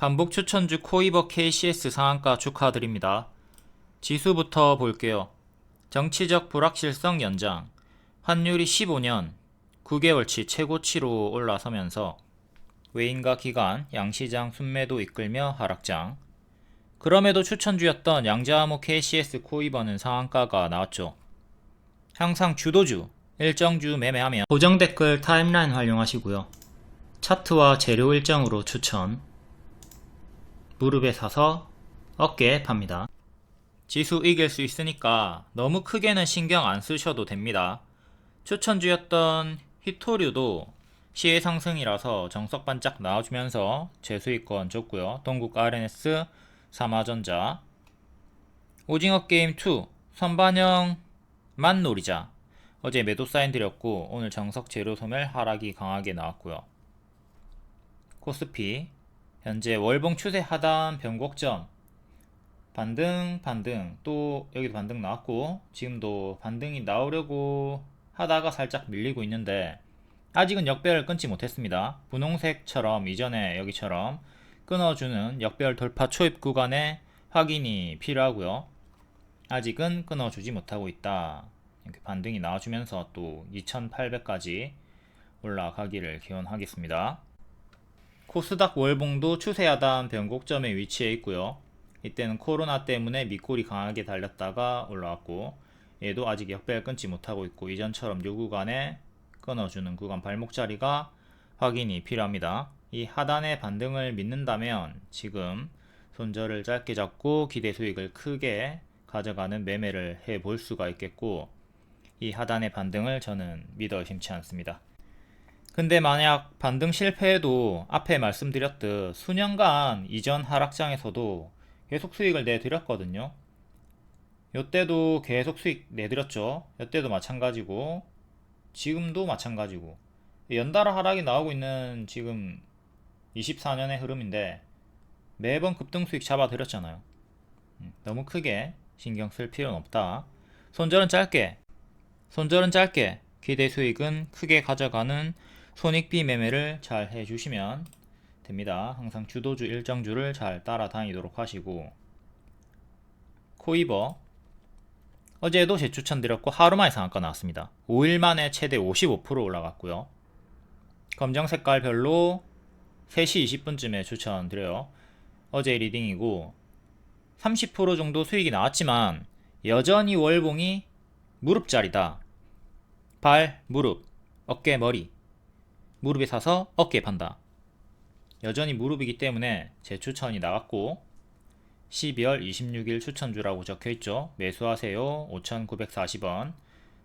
반복 추천주 코이버 KCS 상한가 축하드립니다. 지수부터 볼게요. 정치적 불확실성 연장, 환율이 15년 9개월치 최고치로 올라서면서 외인과 기관, 양시장 순매도 이끌며 하락장. 그럼에도 추천주였던 양자암호 KCS 코이버는 상한가가 나왔죠. 항상 주도주, 일정주 매매하면 고정 댓글 타임라인 활용하시고요. 차트와 재료 일정으로 추천. 무릎에 사서 어깨에 팝니다. 지수 이길 수 있으니까 너무 크게는 신경 안 쓰셔도 됩니다. 추천주였던 히토류도 시의 상승이라서 정석 반짝 나와주면서 재수익권 줬고요. 동국 RNS, 삼화전자, 오징어 게임 2 선반영만 노리자. 어제 매도 사인 드렸고 오늘 정석 재료 소멸 하락이 강하게 나왔고요. 코스피 현재 월봉 추세 하단 변곡점 반등 또 여기도 반등 나왔고 지금도 반등이 나오려고 하다가 살짝 밀리고 있는데 아직은 역배열 끊지 못했습니다. 분홍색처럼 이전에 여기처럼 끊어주는 역배열 돌파 초입 구간의 확인이 필요하고요. 아직은 끊어주지 못하고 있다. 이렇게 반등이 나와주면서 또 2800까지 올라가기를 기원하겠습니다. 코스닥 월봉도 추세 하단 변곡점에 위치해 있고요. 이때는 코로나 때문에 밑골이 강하게 달렸다가 올라왔고 얘도 아직 역배열 끊지 못하고 있고 이전처럼 요 구간에 끊어주는 구간 발목 자리가 확인이 필요합니다. 이 하단의 반등을 믿는다면 지금 손절을 짧게 잡고 기대 수익을 크게 가져가는 매매를 해볼 수가 있겠고 이 하단의 반등을 저는 믿어 의심치 않습니다. 근데 만약 반등 실패해도 앞에 말씀드렸듯 수년간 이전 하락장에서도 계속 수익을 내드렸거든요. 요때도 계속 수익 내드렸죠. 요때도 마찬가지고 지금도 마찬가지고 연달아 하락이 나오고 있는 지금 24년의 흐름인데 매번 급등 수익 잡아드렸잖아요. 너무 크게 신경 쓸 필요는 없다. 손절은 짧게 기대 수익은 크게 가져가는 손익비 매매를 잘 해주시면 됩니다. 항상 주도주 일정주를 잘 따라다니도록 하시고 코이버 어제도 재추천드렸고 하루만에 상한가 나왔습니다. 5일 만에 최대 55% 올라갔고요. 검정 색깔별로 3시 20분쯤에 추천드려요. 어제 리딩이고 30% 정도 수익이 나왔지만 여전히 월봉이 무릎자리다. 발, 무릎, 어깨, 머리. 무릎에 사서 어깨에 판다. 여전히 무릎이기 때문에 제 추천이 나왔고 12월 26일 추천주라고 적혀있죠. 매수하세요. 5,940원.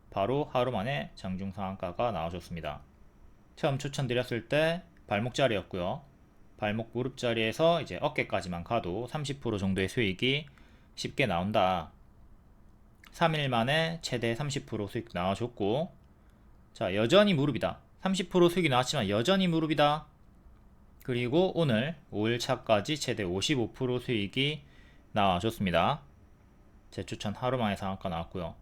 바로 하루 만에 장중 상한가가 나와줬습니다. 처음 추천드렸을 때 발목 자리였고요. 발목 무릎 자리에서 이제 어깨까지만 가도 30% 정도의 수익이 쉽게 나온다. 3일 만에 최대 30% 수익 나와줬고 자 여전히 무릎이다. 30% 수익이 나왔지만 여전히 무릎이다. 그리고 오늘 5일차까지 최대 55% 수익이 나와줬습니다. 제 추천 하루만에 상한가 나왔고요.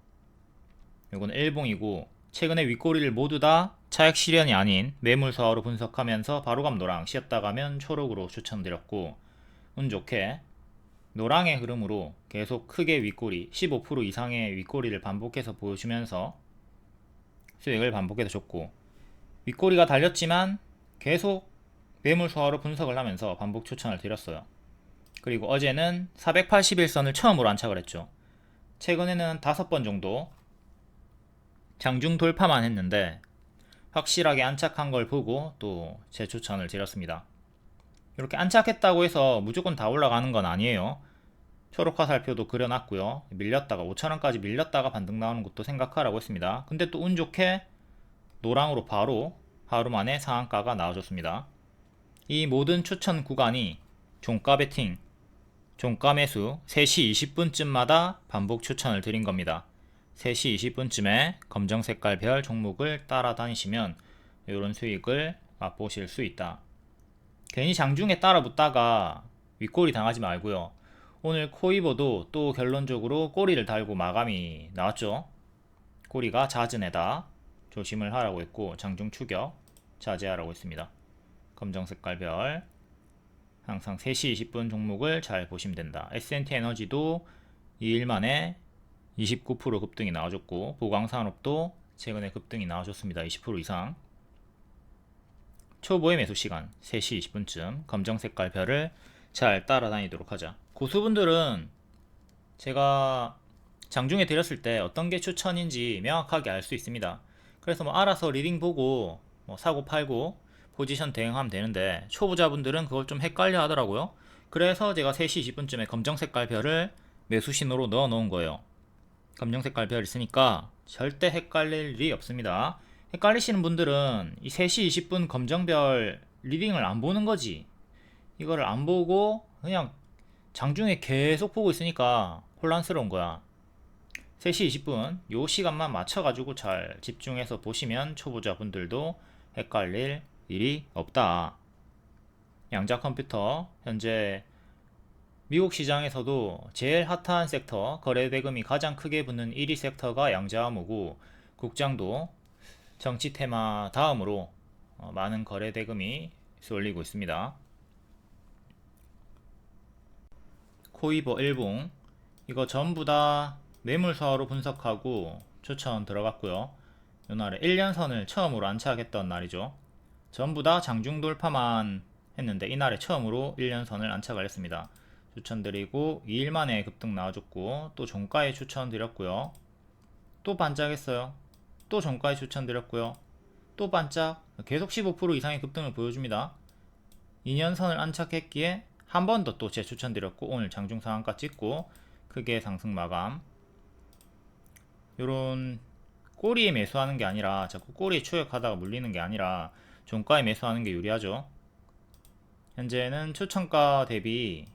이건 일봉이고 최근에 윗꼬리를 모두 다 차익 실현이 아닌 매물서로 분석하면서 바로감 노랑 쉬었다 가면 초록으로 추천드렸고 운 좋게 노랑의 흐름으로 계속 크게 윗꼬리 15% 이상의 윗꼬리를 반복해서 보여주면서 수익을 반복해서 줬고 윗꼬리가 달렸지만 계속 매물 소화로 분석을 하면서 반복 추천을 드렸어요. 그리고 어제는 481선을 처음으로 안착을 했죠. 최근에는 5번 정도 장중 돌파만 했는데 확실하게 안착한 걸 보고 또 재추천을 드렸습니다. 이렇게 안착했다고 해서 무조건 다 올라가는 건 아니에요. 초록 화살표도 그려놨고요. 밀렸다가 5,000원까지 밀렸다가 반등 나오는 것도 생각하라고 했습니다. 근데 또 운 좋게 노랑으로 바로 하루 만에 상한가가 나와줬습니다. 이 모든 추천 구간이 종가 베팅, 종가 매수 3시 20분쯤마다 반복 추천을 드린 겁니다. 3시 20분쯤에 검정 색깔 별 종목을 따라다니시면 이런 수익을 맛보실 수 있다. 괜히 장중에 따라 붙다가 윗꼬리 당하지 말고요. 오늘 코이버도 또 결론적으로 꼬리를 달고 마감이 나왔죠. 꼬리가 잦은 애다. 조심을 하라고 했고 장중 추격 자제하라고 했습니다. 검정 색깔 별 항상 3시 20분 종목을 잘 보시면 된다. S&T 에너지도 2일 만에 29% 급등이 나와줬고, 보광산업도 최근에 급등이 나와줬습니다. 20% 이상. 초보의 매수 시간 3시 20분쯤 검정 색깔 별을 잘 따라다니도록 하자. 고수분들은 제가 장중에 드렸을 때 어떤 게 추천인지 명확하게 알 수 있습니다. 그래서 뭐 알아서 리딩 보고 뭐 사고 팔고 포지션 대응하면 되는데, 초보자분들은 그걸 좀 헷갈려 하더라고요. 그래서 제가 3시 20분쯤에 검정 색깔 별을 매수 신호로 넣어 놓은 거예요. 검정 색깔 별 있으니까 절대 헷갈릴 일이 없습니다. 헷갈리시는 분들은 이 3시 20분 검정별 리딩을 안 보는 거지. 이거를 안 보고 그냥 장중에 계속 보고 있으니까 혼란스러운 거야. 3시 20분 요 시간만 맞춰가지고 잘 집중해서 보시면 초보자분들도 헷갈릴 일이 없다. 양자 컴퓨터 현재 미국 시장에서도 제일 핫한 섹터, 거래대금이 가장 크게 붙는 1위 섹터가 양자암호고, 국장도 정치 테마 다음으로 많은 거래대금이 쏠리고 있습니다. 코이버 일봉 이거 전부 다 매물사로 분석하고 추천 들어갔고요. 이날에 1년선을 처음으로 안착했던 날이죠. 전부 다 장중 돌파만 했는데 이날에 처음으로 1년선을 안착을 했습니다. 추천드리고 2일 만에 급등 나와줬고, 또 종가에 추천드렸고요. 또 반짝했어요. 또 종가에 추천드렸고요. 또 반짝. 계속 15% 이상의 급등을 보여줍니다. 2년선을 안착했기에 한 번 더 또 재추천드렸고, 오늘 장중 상한가 찍고 크게 상승 마감. 요런 꼬리에 매수하는 게 아니라, 자꾸 꼬리에 추격하다가 물리는 게 아니라 종가에 매수하는 게 유리하죠. 현재는 추천가 대비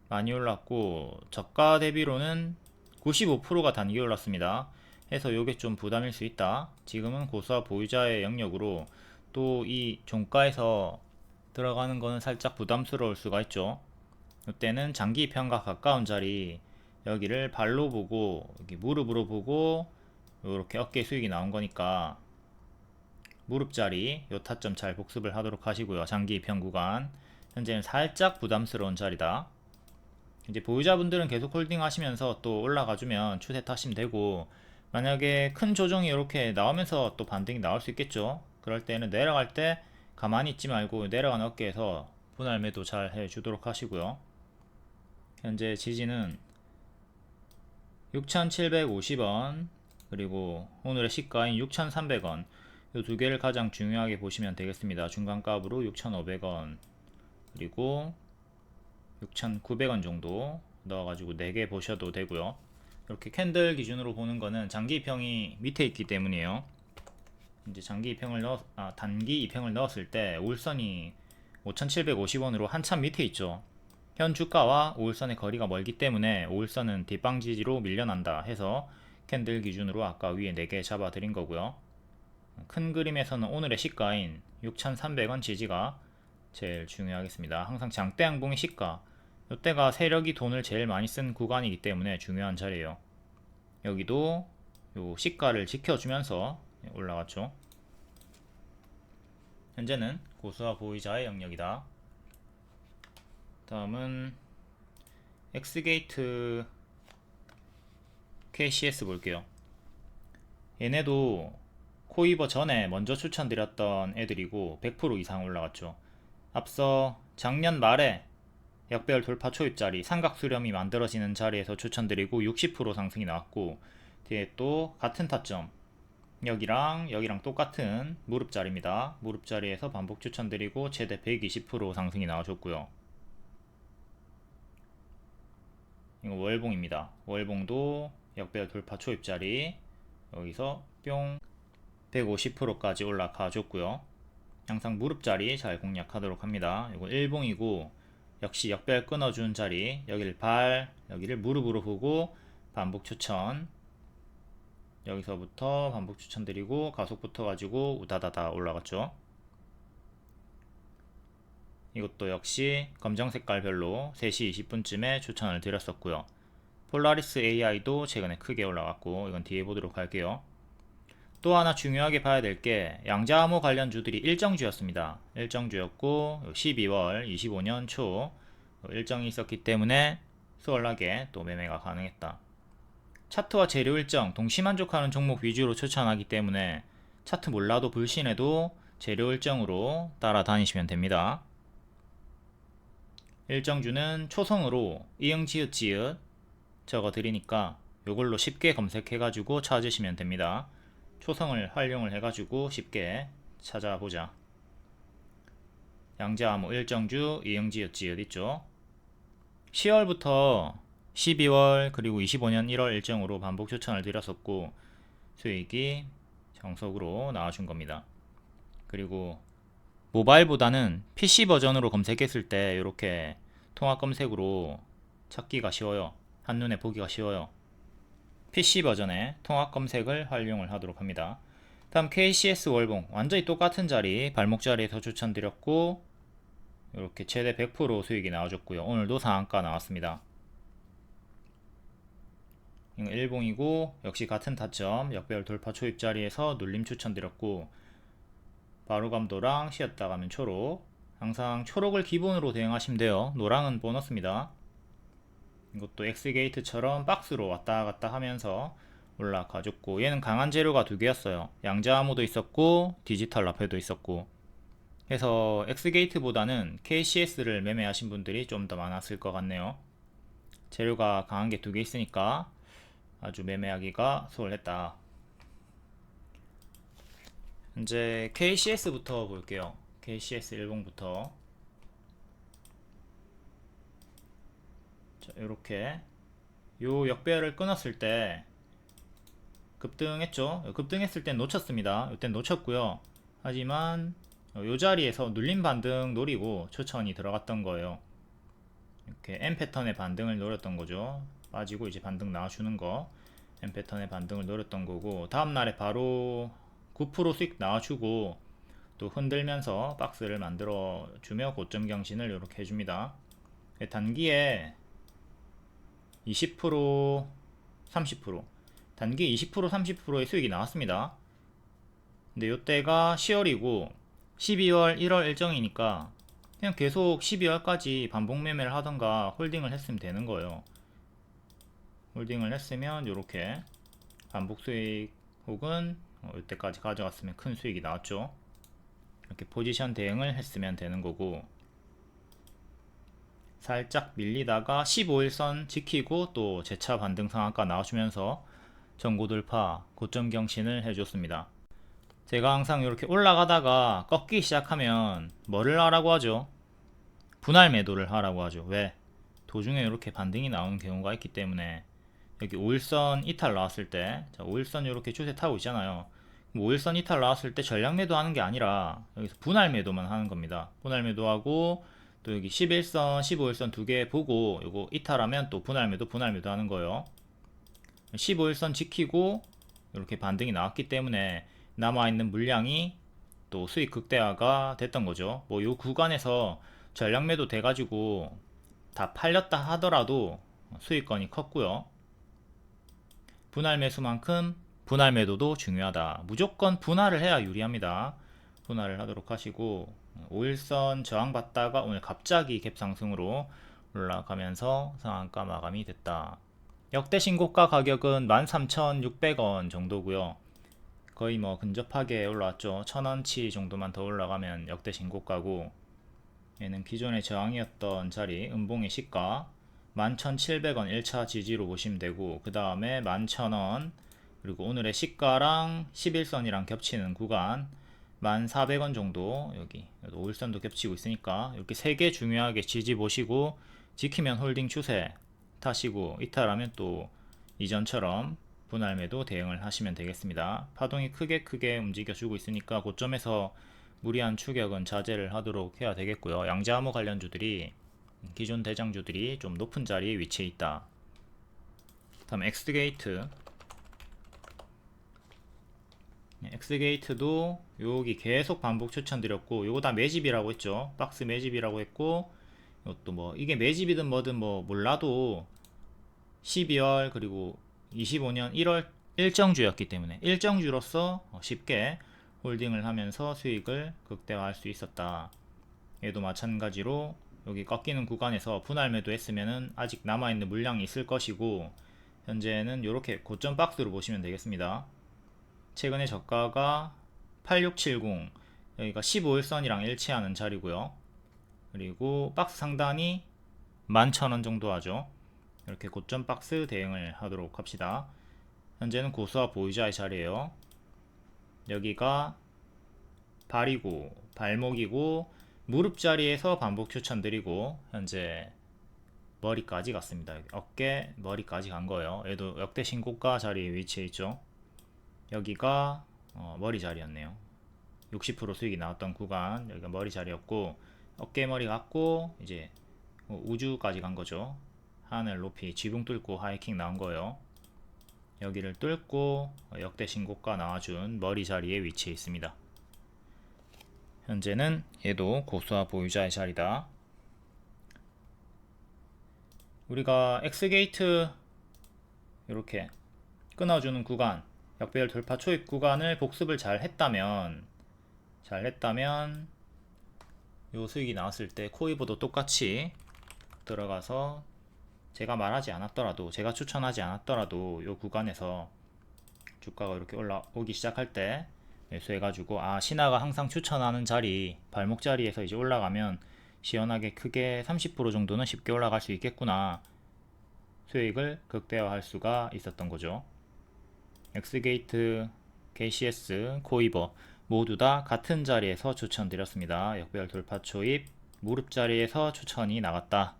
많이 올랐고, 저가 대비로는 95%가 단기 올랐습니다. 해서 요게 좀 부담일 수 있다. 지금은 고수와 보유자의 영역으로 또 이 종가에서 들어가는 거는 살짝 부담스러울 수가 있죠. 이때는 장기 입형과 가까운 자리, 여기를 발로 보고 여기 무릎으로 보고 이렇게 어깨 수익이 나온 거니까 무릎 자리 요 타점 잘 복습을 하도록 하시고요. 장기 입형 구간 현재는 살짝 부담스러운 자리다. 이제 보유자분들은 계속 홀딩 하시면서 또 올라가주면 추세 타시면 되고, 만약에 큰 조정이 이렇게 나오면서 또 반등이 나올 수 있겠죠. 그럴 때는 내려갈 때 가만히 있지 말고 내려가는 어깨에서 분할 매도 잘 해주도록 하시고요. 현재 지지는 6,750원 그리고 오늘의 시가인 6,300원, 이 두 개를 가장 중요하게 보시면 되겠습니다. 중간값으로 6,500원 그리고 6,900원 정도 넣어가지고 4개 보셔도 되고요. 이렇게 캔들 기준으로 보는 거는 장기 입형이 밑에 있기 때문이에요. 이제 단기 입형을 넣었을 때 우울선이 5,750원으로 한참 밑에 있죠. 현 주가와 우울선의 거리가 멀기 때문에 우울선은 뒷방 지지로 밀려난다 해서 캔들 기준으로 아까 위에 4개 잡아 드린 거고요. 큰 그림에서는 오늘의 시가인 6,300원 지지가 제일 중요하겠습니다. 항상 장대 양봉의 시가, 이때가 세력이 돈을 제일 많이 쓴 구간이기 때문에 중요한 자리예요. 여기도 요 시가를 지켜주면서 올라갔죠. 현재는 고수와 보유자의 영역이다. 다음은 엑스게이트 KCS 볼게요. 얘네도 코이버 전에 먼저 추천드렸던 애들이고 100% 이상 올라갔죠. 앞서 작년 말에 역배열 돌파 초입자리 삼각 수렴이 만들어지는 자리에서 추천드리고 60% 상승이 나왔고, 뒤에 또 같은 타점 여기랑 똑같은 무릎 자리입니다. 무릎 자리에서 반복 추천드리고 최대 120% 상승이 나와줬고요. 이거 월봉입니다. 월봉도 역배열 돌파 초입자리 여기서 뿅 150%까지 올라가 줬고요. 항상 무릎 자리 잘 공략하도록 합니다. 이거 일봉이고 역시 역배열 끊어준 자리, 여기를 무릎으로 보고 반복 추천, 여기서부터 반복 추천드리고 가속 붙어가지고 우다다다 올라갔죠. 이것도 역시 검정 색깔별로 3시 20분쯤에 추천을 드렸었고요. 폴라리스 AI도 최근에 크게 올라갔고, 이건 뒤에 보도록 할게요. 또 하나 중요하게 봐야 될 게 양자암호 관련주들이 일정주였습니다. 일정주였고 12월 25년 초 일정이 있었기 때문에 수월하게 또 매매가 가능했다. 차트와 재료 일정 동시만족하는 종목 위주로 추천하기 때문에 차트 몰라도 불신해도 재료 일정으로 따라다니시면 됩니다. 일정주는 초성으로 이응지읒지읒 적어 드리니까 이걸로 쉽게 검색해가지고 찾으시면 됩니다. 초성을 활용을 해가지고 쉽게 찾아보자. 양자암호 일정주 이응지읒지읒 있죠. 10월부터 12월 그리고 25년 1월 일정으로 반복 추천을 드렸었고 수익이 정석으로 나와준 겁니다. 그리고 모바일보다는 PC 버전으로 검색했을 때 이렇게 통합 검색으로 찾기가 쉬워요. 한눈에 보기가 쉬워요. PC 버전의 통합 검색을 활용을 하도록 합니다. 다음 KCS 월봉 완전히 똑같은 자리 발목 자리에서 추천드렸고 이렇게 최대 100% 수익이 나와줬고요. 오늘도 상한가 나왔습니다. 이거 일봉이고 역시 같은 타점 역배열 돌파 초입 자리에서 눌림 추천드렸고 바로감도랑 쉬었다 가면 초록, 항상 초록을 기본으로 대응하시면 돼요. 노랑은 보너스입니다. 이것도 X게이트처럼 박스로 왔다 갔다 하면서 올라가줬고 얘는 강한 재료가 두 개였어요. 양자암호도 있었고 디지털 라페도 있었고 해서 X게이트보다는 KCS를 매매하신 분들이 좀 더 많았을 것 같네요. 재료가 강한 게 두 개 있으니까 아주 매매하기가 수월했다. 이제 KCS부터 볼게요. KCS 일봉부터 이렇게 요 역배열을 끊었을 때 급등했죠. 급등했을 땐 놓쳤습니다. 이땐 놓쳤고요. 하지만 요 자리에서 눌림 반등 노리고 추천이 들어갔던 거예요. 이렇게 M 패턴의 반등을 노렸던 거죠. 빠지고 이제 반등 나와주는 거 M 패턴의 반등을 노렸던 거고 다음날에 바로 9% 수익 나와주고 또 흔들면서 박스를 만들어 주며 고점 경신을 이렇게 해줍니다. 단기에 20% 30% 단기에 20% 30%의 수익이 나왔습니다. 근데 이때가 10월이고 12월 1월 일정이니까 그냥 계속 12월까지 반복 매매를 하던가 홀딩을 했으면 되는 거예요. 홀딩을 했으면 이렇게 반복 수익 혹은 이때까지 가져갔으면 큰 수익이 나왔죠. 이렇게 포지션 대응을 했으면 되는 거고 살짝 밀리다가 15일선 지키고 또 재차 반등 상한가 나와주면서 전고 돌파 고점 경신을 해줬습니다. 제가 항상 이렇게 올라가다가 꺾기 시작하면 뭐를 하라고 하죠? 분할 매도를 하라고 하죠. 왜? 도중에 이렇게 반등이 나오는 경우가 있기 때문에 여기 5일선 이탈 나왔을 때 자, 5일선 이렇게 추세 타고 있잖아요. 5일선 이탈 나왔을 때 전량 매도 하는 게 아니라 여기서 분할 매도만 하는 겁니다. 분할 매도하고 또 여기 11선 15일선 두 개 보고 요거 이탈하면 또 분할 매도 하는 거예요. 15일선 지키고 이렇게 반등이 나왔기 때문에 남아있는 물량이 또 수익 극대화가 됐던 거죠. 뭐 요 구간에서 전량 매도 돼가지고 다 팔렸다 하더라도 수익권이 컸고요. 분할 매수만큼 분할 매도도 중요하다. 무조건 분할을 해야 유리합니다. 분할을 하도록 하시고 5일선 저항받다가 오늘 갑자기 갭상승으로 올라가면서 상한가 마감이 됐다. 역대 신고가 가격은 13,600원 정도고요. 거의 뭐 근접하게 올라왔죠. 1,000원치 정도만 더 올라가면 역대 신고가고 얘는 기존의 저항이었던 자리 음봉의 시가 11,700원 1차 지지로 보시면 되고 그 다음에 11,000원 그리고 오늘의 시가랑 11선이랑 겹치는 구간 1,400원 정도 여기 5일선도 겹치고 있으니까 이렇게 3개 중요하게 지지 보시고 지키면 홀딩 추세 타시고 이탈하면 또 이전처럼 분할 매도 대응을 하시면 되겠습니다. 파동이 크게 움직여 주고 있으니까 고점에서 무리한 추격은 자제를 하도록 해야 되겠고요. 양자암호 관련주들이 기존 대장주들이 좀 높은 자리에 위치해 있다. 다음 엑스게이트. 엑스게이트도 여기 계속 반복 추천드렸고 요거 다 매집이라고 했죠. 박스 매집이라고 했고 이것도 뭐 이게 매집이든 뭐든 뭐 몰라도 12월 그리고 25년 1월 일정주였기 때문에 일정주로서 쉽게 홀딩을 하면서 수익을 극대화할 수 있었다. 얘도 마찬가지로 여기 꺾이는 구간에서 분할 매도했으면은 아직 남아있는 물량이 있을 것이고, 현재는 이렇게 고점 박스로 보시면 되겠습니다. 최근에 저가가 8670, 여기가 15일선이랑 일치하는 자리고요. 그리고 박스 상단이 11,000원 정도 하죠. 이렇게 고점 박스 대응을 하도록 합시다. 현재는 고수와 보유자의 자리예요. 여기가 발이고 발목이고 무릎 자리에서 반복 추천드리고, 현재 머리까지 갔습니다. 어깨 머리까지 간 거예요. 얘도 역대 신고가 자리에 위치해 있죠. 여기가 머리 자리였네요. 60% 수익이 나왔던 구간, 여기가 머리 자리였고, 어깨 머리 갔고 이제 우주까지 간 거죠. 하늘 높이 지붕 뚫고 하이킹 나온 거예요. 여기를 뚫고 역대 신고가 나와준 머리 자리에 위치해 있습니다. 현재는 얘도 고수와 보유자의 자리다. 우리가 X게이트 이렇게 끊어주는 구간, 역배열 돌파 초입 구간을 복습을 잘 했다면 요 수익이 나왔을 때 코이보도 똑같이 들어가서 제가 말하지 않았더라도, 제가 추천하지 않았더라도 요 구간에서 주가가 이렇게 올라오기 시작할 때 매수해가지고, 신하가 항상 추천하는 자리, 발목 자리에서 이제 올라가면 시원하게 크게 30% 정도는 쉽게 올라갈 수 있겠구나, 수익을 극대화할 수가 있었던 거죠. X게이트, KCS, 코이버 모두 다 같은 자리에서 추천드렸습니다. 역배열 돌파 초입 무릎 자리에서 추천이 나갔다.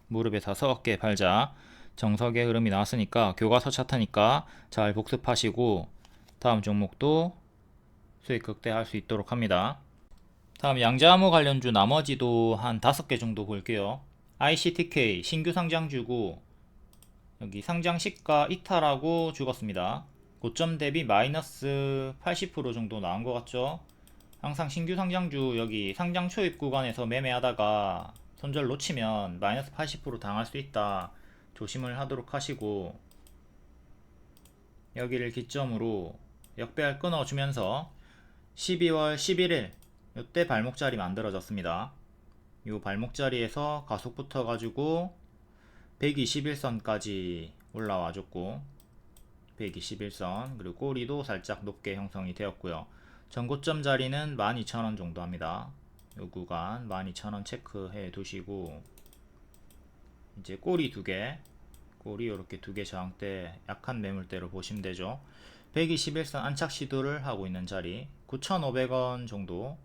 무릎에 사서 어깨에 팔자. 정석의 흐름이 나왔으니까, 교과서 차트니까 잘 복습하시고 다음 종목도 수익 극대화할 수 있도록 합니다. 다음 양자암호 관련주 나머지도 한 5개 정도 볼게요. ICTK 신규 상장주고, 여기 상장 시가 이탈하고 죽었습니다. 고점 대비 마이너스 80% 정도 나온 것 같죠. 항상 신규 상장주 여기 상장 초입 구간에서 매매하다가 손절 놓치면 마이너스 80% 당할 수 있다. 조심을 하도록 하시고, 여기를 기점으로 역배열 끊어주면서 12월 11일 이때 발목자리 만들어졌습니다. 이 발목자리에서 가속 붙어가지고 121선까지 올라와줬고, 121선 그리고 꼬리도 살짝 높게 형성이 되었고요. 전고점 자리는 12,000원 정도 합니다. 요 구간 12,000원 체크해 두시고, 이제 꼬리 두개, 꼬리 이렇게 두 개 저항대, 약한 매물대로 보시면 되죠. 121선 안착 시도를 하고 있는 자리 9,500원 정도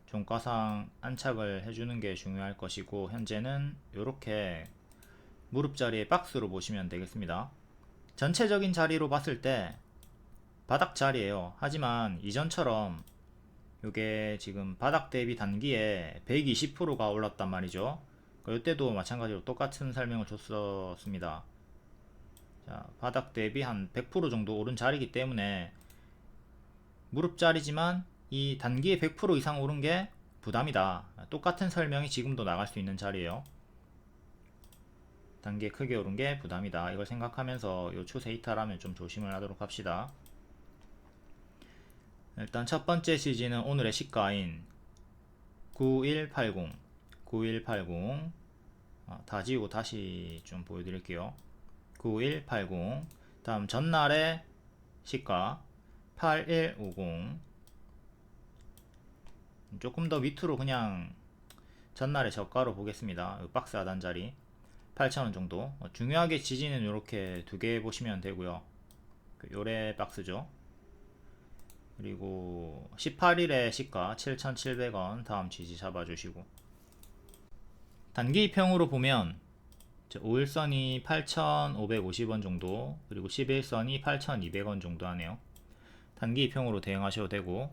종가상 안착을 해주는 게 중요할 것이고, 현재는 이렇게 무릎 자리에 박스로 보시면 되겠습니다. 전체적인 자리로 봤을 때 바닥 자리예요. 하지만 이전처럼 요게 지금 바닥 대비 단기에 120%가 올랐단 말이죠. 이때도 마찬가지로 똑같은 설명을 줬었습니다. 자, 바닥 대비 한 100% 정도 오른 자리이기 때문에 무릎 자리지만 이 단기에 100% 이상 오른 게 부담이다. 똑같은 설명이 지금도 나갈 수 있는 자리예요. 단기에 크게 오른 게 부담이다. 이걸 생각하면서 요 추세 이탈하면 좀 조심을 하도록 합시다. 일단 첫 번째 지지는 오늘의 시가인 9180 다 지우고 다시 좀 보여드릴게요. 9180. 다음 전날의 시가 8150. 조금 더 밑으로 그냥 전날의 저가로 보겠습니다. 박스 하단 자리 8,000원 정도. 중요하게 지지는 이렇게 두 개 보시면 되고요. 요래 박스죠. 그리고 18일의 시가 7,700원 다음 지지 잡아주시고, 단기 평으로 보면 5일선이 8,550원 정도, 그리고 11선이 8,200원 정도 하네요. 단기 평으로 대응하셔도 되고,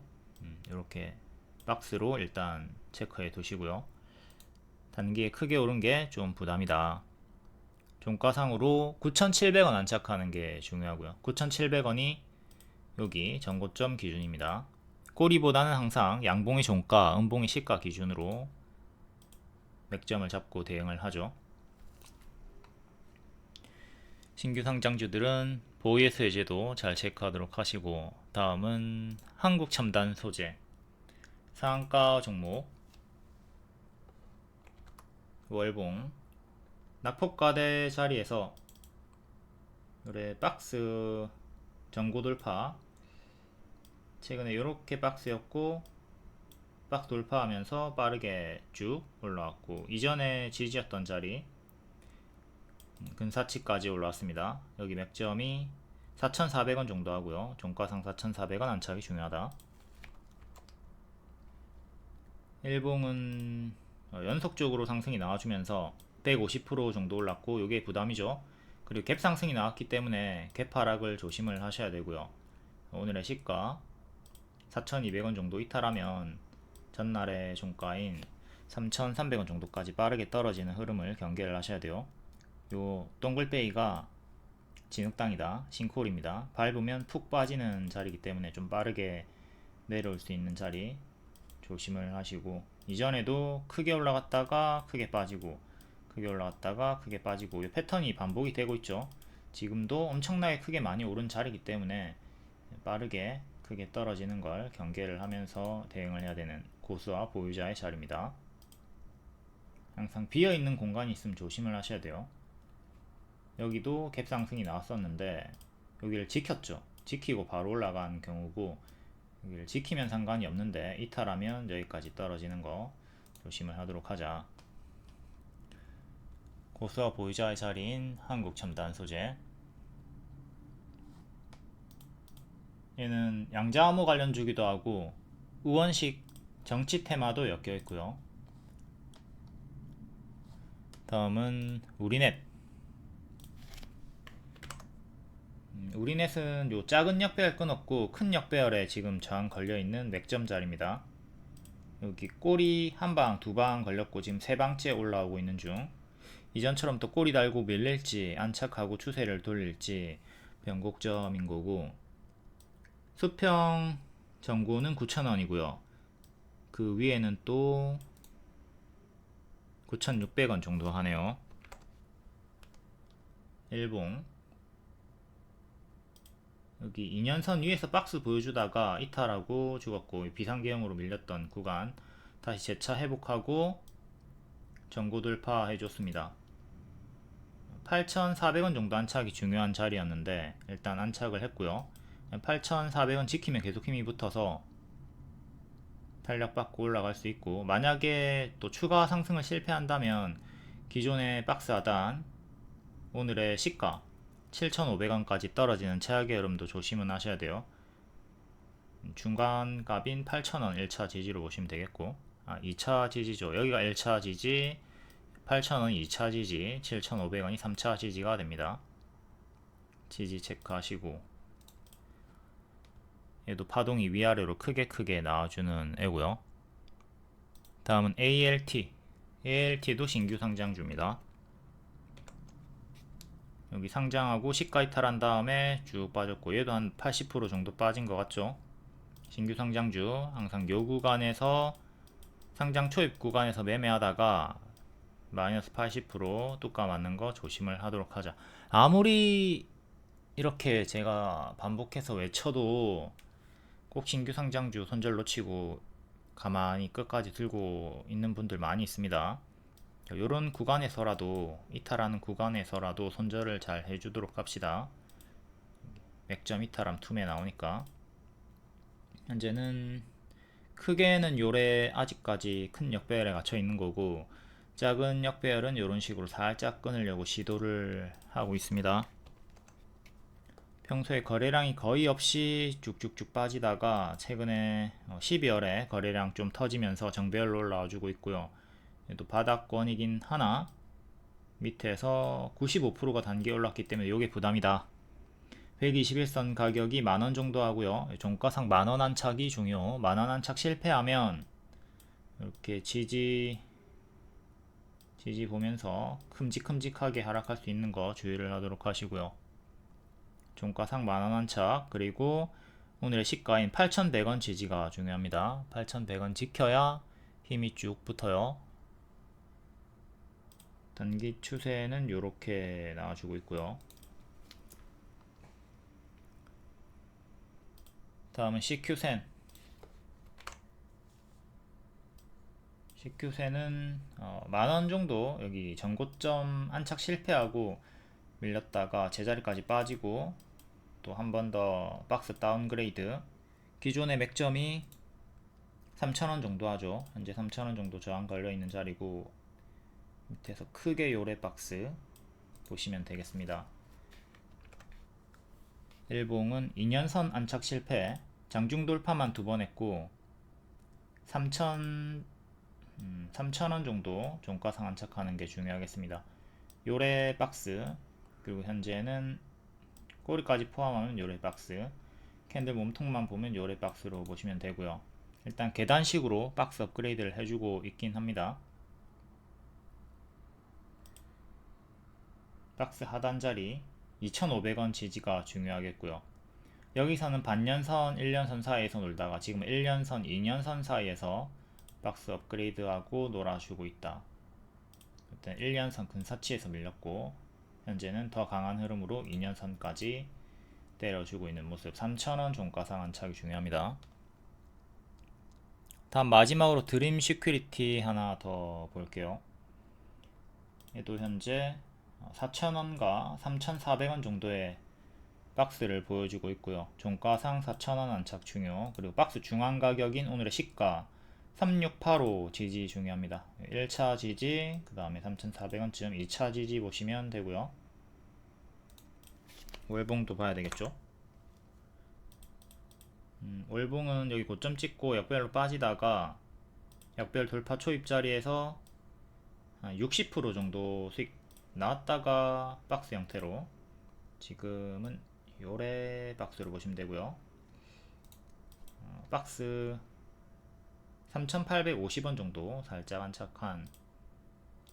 이렇게 박스로 일단 체크해 두시고요. 단기에 크게 오른 게 좀 부담이다. 종가상으로 9,700원 안착하는 게 중요하고요. 9,700원이 여기 전고점 기준입니다. 꼬리보다는 항상 양봉의 종가, 음봉의 시가 기준으로 맥점을 잡고 대응을 하죠. 신규 상장주들은 OES 해제도 잘 체크하도록 하시고, 다음은 한국첨단 소재 상한가 종목 월봉 낙폭과대 자리에서 그래 박스 전고 돌파, 최근에 이렇게 박스였고 박스 돌파하면서 빠르게 쭉 올라왔고, 이전에 지지였던 자리 근사치까지 올라왔습니다. 여기 맥점이 4,400원 정도 하고요. 종가상 4,400원 안착이 중요하다. 일봉은 연속적으로 상승이 나와주면서 150% 정도 올랐고, 이게 부담이죠. 그리고 갭 상승이 나왔기 때문에 갭 하락을 조심을 하셔야 되고요. 오늘의 시가 4,200원 정도 이탈하면 전날의 종가인 3,300원 정도까지 빠르게 떨어지는 흐름을 경계를 하셔야 돼요. 요 동글베이가 진흙땅이다, 싱크홀입니다. 밟으면 푹 빠지는 자리이기 때문에 좀 빠르게 내려올 수 있는 자리 조심을 하시고, 이전에도 크게 올라갔다가 크게 빠지고 크게 올라갔다가 크게 빠지고 이 패턴이 반복이 되고 있죠. 지금도 엄청나게 크게 많이 오른 자리이기 때문에 빠르게 크게 떨어지는 걸 경계를 하면서 대응을 해야 되는 고수와 보유자의 자리입니다. 항상 비어있는 공간이 있으면 조심을 하셔야 돼요. 여기도 갭 상승이 나왔었는데 여기를 지켰죠. 지키고 바로 올라간 경우고, 여기를 지키면 상관이 없는데 이탈하면 여기까지 떨어지는 거 조심을 하도록 하자. 고수와 보유자의 자리인 한국첨단 소재, 얘는 양자암호 관련 주기도 하고 우원식 정치 테마도 엮여 있고요. 다음은 우리넷. 우리넷은 요 작은 역배열 끊었고 큰 역배열에 지금 저항 걸려있는 맥점 자리입니다. 여기 꼬리 한방 두방 걸렸고 지금 세 방째 올라오고 있는 중. 이전처럼 또 꼬리 달고 밀릴지 안착하고 추세를 돌릴지 변곡점인 거고, 수평 전고는 9,000원이고요 그 위에는 또 9,600원 정도 하네요. 일봉 여기 2년선 위에서 박스 보여주다가 이탈하고 죽었고 비상계형으로 밀렸던 구간 다시 재차 회복하고 전고 돌파 해줬습니다. 8,400원 정도 안착이 중요한 자리였는데 일단 안착을 했고요. 8,400원 지키면 계속 힘이 붙어서 탄력받고 올라갈 수 있고, 만약에 또 추가 상승을 실패한다면 기존의 박스 하단 오늘의 시가 7,500원까지 떨어지는 최악의 흐름도 조심은 하셔야 돼요. 중간 값인 8,000원 1차 지지로 보시면 되겠고, 2차 지지죠. 여기가 1차 지지, 8,000원이 2차 지지, 7,500원이 3차 지지가 됩니다. 지지 체크하시고, 얘도 파동이 위아래로 크게 나와주는 애고요. 다음은 ALT도 신규 상장주입니다. 여기 상장하고 시가 이탈한 다음에 쭉 빠졌고, 얘도 한 80% 정도 빠진 것 같죠. 신규 상장주 항상 요 구간에서 상장 초입 구간에서 매매하다가 마이너스 80% 뚜까 맞는 거 조심을 하도록 하자. 아무리 이렇게 제가 반복해서 외쳐도 꼭 신규 상장주 손절 놓치고 가만히 끝까지 들고 있는 분들 많이 있습니다. 이런 구간에서라도, 이탈하는 구간에서라도 손절을 잘 해주도록 합시다. 맥점 이탈함 투매 나오니까. 현재는 크게는 요래 아직까지 큰 역배열에 갇혀 있는 거고, 작은 역배열은 이런 식으로 살짝 끊으려고 시도를 하고 있습니다. 평소에 거래량이 거의 없이 쭉쭉쭉 빠지다가 최근에 12월에 거래량 좀 터지면서 정배열로 올라와주고 있고요. 또 바닥권이긴 하나 밑에서 95%가 단계 올랐기 때문에 이게 부담이다. 121선 가격이 만원 정도 하고요. 종가상 만원 안착이 중요. 만원 안착 실패하면 이렇게 지지 보면서 큼직큼직하게 하락할 수 있는 거 주의를 하도록 하시고요. 종가상 만원 안착, 그리고 오늘의 시가인 8,100원 지지가 중요합니다. 8,100원 지켜야 힘이 쭉 붙어요. 단기 추세는 이렇게 나와주고 있고요. 다음은 CQ센. CQ센은 만원 정도 여기 전고점 안착 실패하고 밀렸다가 제자리까지 빠지고 또 한 번 더 박스 다운그레이드. 기존의 맥점이 3,000원 정도 하죠. 현재 3,000원 정도 저항 걸려있는 자리고, 밑에서 크게 요래 박스 보시면 되겠습니다. 일봉은 2년선 안착 실패, 장중 돌파만 2번 했고 3,000원 정도 종가상 안착하는 게 중요하겠습니다. 요래 박스, 그리고 현재는 꼬리까지 포함하면 요래 박스, 캔들 몸통만 보면 요래 박스로 보시면 되고요. 일단 계단식으로 박스 업그레이드를 해주고 있긴 합니다. 박스 하단 자리 2,500원 지지가 중요하겠고요. 여기서는 반년선, 1년선 사이에서 놀다가 지금 1년선, 2년선 사이에서 박스 업그레이드하고 놀아주고 있다. 일단 1년선 근사치에서 밀렸고 현재는 더 강한 흐름으로 2년선까지 때려주고 있는 모습. 3,000원 종가상 안착이 중요합니다. 다음 마지막으로 드림 시큐리티 하나 더 볼게요. 얘도 현재 4,000원과 3,400원 정도의 박스를 보여주고 있고요. 종가상 4,000원 안착 중요. 그리고 박스 중앙 가격인 오늘의 시가 3685 지지 중요합니다. 1차 지지, 그 다음에 3,400원쯤 2차 지지 보시면 되고요. 월봉도 봐야 되겠죠. 월봉은 여기 고점 찍고 역별로 빠지다가 역별 돌파 초입 자리에서 한 60% 정도 수익 나왔다가 박스 형태로 지금은 요래 박스로 보시면 되고요. 박스 3,850원 정도 살짝 안착한,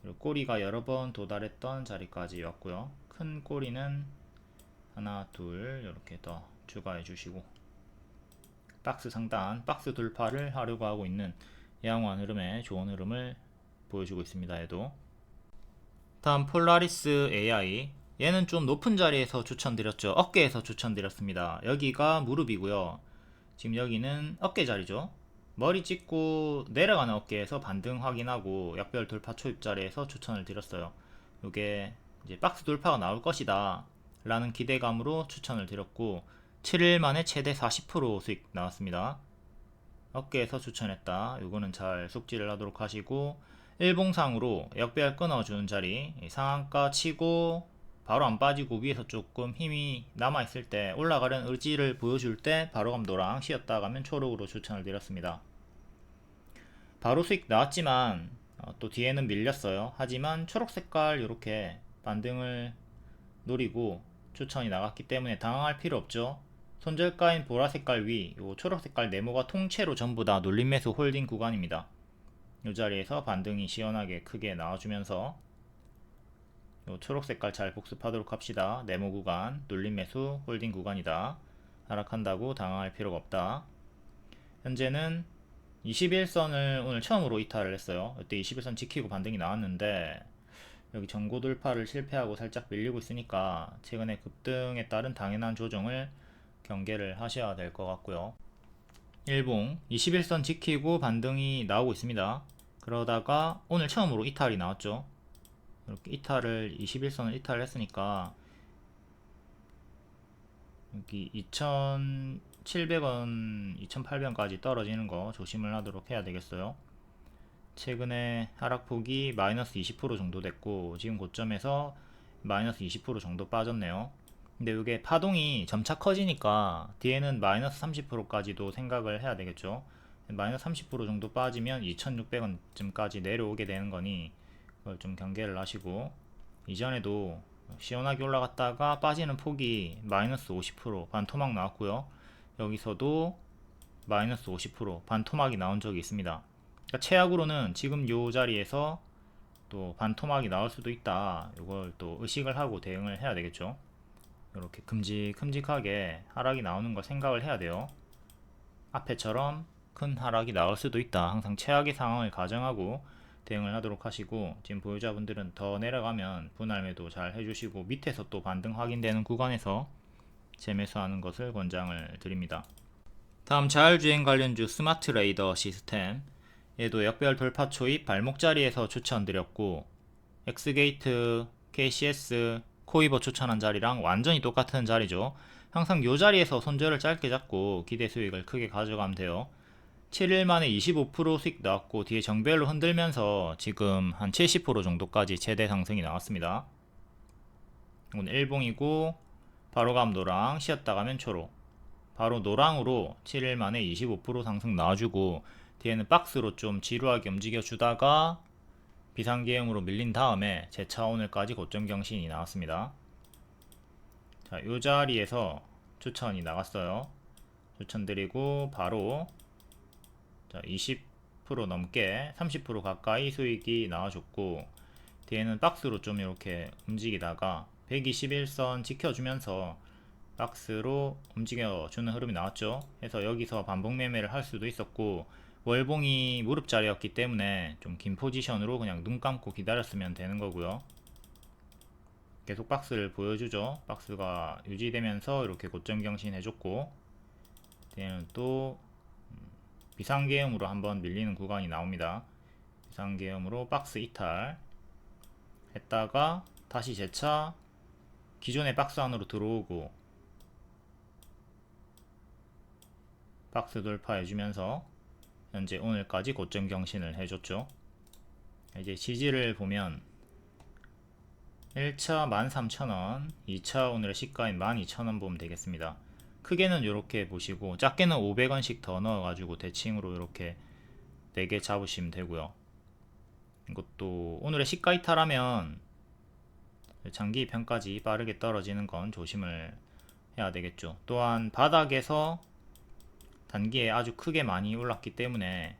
그리고 꼬리가 여러 번 도달했던 자리까지 왔고요. 큰 꼬리는 하나 둘 이렇게 더 추가해 주시고, 박스 상단 박스 돌파를 하려고 하고 있는 양호한 흐름에 좋은 흐름을 보여주고 있습니다. 얘도. 다음 폴라리스 AI, 얘는 좀 높은 자리에서 추천드렸죠. 어깨에서 추천드렸습니다. 여기가 무릎이고요. 지금 여기는 어깨 자리죠. 머리 찍고 내려가는 어깨에서 반등 확인하고 약별 돌파 초입 자리에서 추천을 드렸어요. 이게 이제 박스 돌파가 나올 것이다 라는 기대감으로 추천을 드렸고 7일 만에 최대 40% 수익 나왔습니다. 어깨에서 추천했다. 요거는 잘 숙지를 하도록 하시고, 일봉상으로 역배열 끊어주는 자리, 상한가 치고 바로 안 빠지고 위에서 조금 힘이 남아있을 때, 올라가려는 의지를 보여줄 때 바로 감도랑 쉬었다 가면 초록으로 추천을 드렸습니다. 바로 수익 나왔지만 또 뒤에는 밀렸어요. 하지만 초록 색깔 이렇게 반등을 노리고 추천이 나갔기 때문에 당황할 필요 없죠. 손절가인 보라 색깔 위, 요 초록 색깔 네모가 통째로 전부 다 눌림 매수 홀딩 구간입니다. 이 자리에서 반등이 시원하게 크게 나와주면서 요 초록 색깔 잘 복습하도록 합시다. 네모 구간, 눌림 매수 홀딩 구간이다. 하락한다고 당황할 필요가 없다. 현재는 21선을 오늘 처음으로 이탈을 했어요. 이때 21선 지키고 반등이 나왔는데 여기 전고 돌파를 실패하고 살짝 밀리고 있으니까 최근에 급등에 따른 당연한 조정을 경계를 하셔야 될 것 같고요. 일봉 21선 지키고 반등이 나오고 있습니다. 그러다가 오늘 처음으로 이탈이 나왔죠. 이렇게 21선을 이탈을 했으니까 여기 2,700원, 2,800원까지 떨어지는 거 조심을 하도록 해야 되겠어요. 최근에 하락폭이 마이너스 20% 정도 됐고 지금 고점에서 마이너스 20% 정도 빠졌네요. 근데 이게 파동이 점차 커지니까 뒤에는 마이너스 30%까지도 생각을 해야 되겠죠. 마이너스 30% 정도 빠지면 2,600원쯤까지 내려오게 되는 거니 그걸 좀 경계를 하시고, 이전에도 시원하게 올라갔다가 빠지는 폭이 마이너스 50% 반토막 나왔고요. 여기서도 마이너스 50% 반토막이 나온 적이 있습니다. 그러니까 최악으로는 지금 요 자리에서 또 반토막이 나올 수도 있다. 이걸 또 의식을 하고 대응을 해야 되겠죠. 이렇게 큼직큼직하게 하락이 나오는 걸 생각을 해야 돼요. 앞에처럼 큰 하락이 나올 수도 있다. 항상 최악의 상황을 가정하고 대응을 하도록 하시고, 지금 보유자분들은 더 내려가면 분할 매도 잘 해주시고 밑에서 또 반등 확인되는 구간에서 재매수하는 것을 권장을 드립니다. 다음 자율주행 관련주 스마트 레이더 시스템, 얘도 역별 돌파 초입 발목 자리에서 추천드렸고, 엑스게이트, KCS, 코이버 추천한 자리랑 완전히 똑같은 자리죠. 항상 요 자리에서 손절을 짧게 잡고 기대 수익을 크게 가져가면 돼요. 7일 만에 25% 수익 나왔고, 뒤에 정별로 흔들면서 지금 한 70% 정도까지 최대 상승이 나왔습니다. 이건 일봉이고, 바로 가면 노랑, 쉬었다 가면 초록. 바로 노랑으로 7일 만에 25% 상승 나와주고, 뒤에는 박스로 좀 지루하게 움직여주다가 비상계형으로 밀린 다음에 재차 오늘까지 고점 경신이 나왔습니다. 자, 이 자리에서 추천이 나갔어요. 추천드리고 바로 20% 넘게 30% 가까이 수익이 나와줬고, 뒤에는 박스로 좀 이렇게 움직이다가 121선 지켜주면서 박스로 움직여주는 흐름이 나왔죠. 그래서 여기서 반복 매매를 할 수도 있었고, 월봉이 무릎 자리였기 때문에 좀 긴 포지션으로 그냥 눈 감고 기다렸으면 되는 거고요. 계속 박스를 보여주죠. 박스가 유지되면서 이렇게 고점 경신 해줬고, 뒤에는 또 비상계엄으로 한번 밀리는 구간이 나옵니다. 비상계엄으로 박스 이탈 했다가 다시 재차 기존의 박스 안으로 들어오고 박스 돌파해주면서 현재 오늘까지 고점 경신을 해줬죠. 이제 지지를 보면 1차 13,000원, 2차 오늘의 시가인 12,000원 보면 되겠습니다. 크게는 이렇게 보시고 작게는 500원씩 더 넣어가지고 대칭으로 이렇게 4개 잡으시면 되고요. 이것도 오늘의 시가 이탈하면 장기 편까지 빠르게 떨어지는 건 조심을 해야 되겠죠. 또한 바닥에서 단기에 아주 크게 많이 올랐기 때문에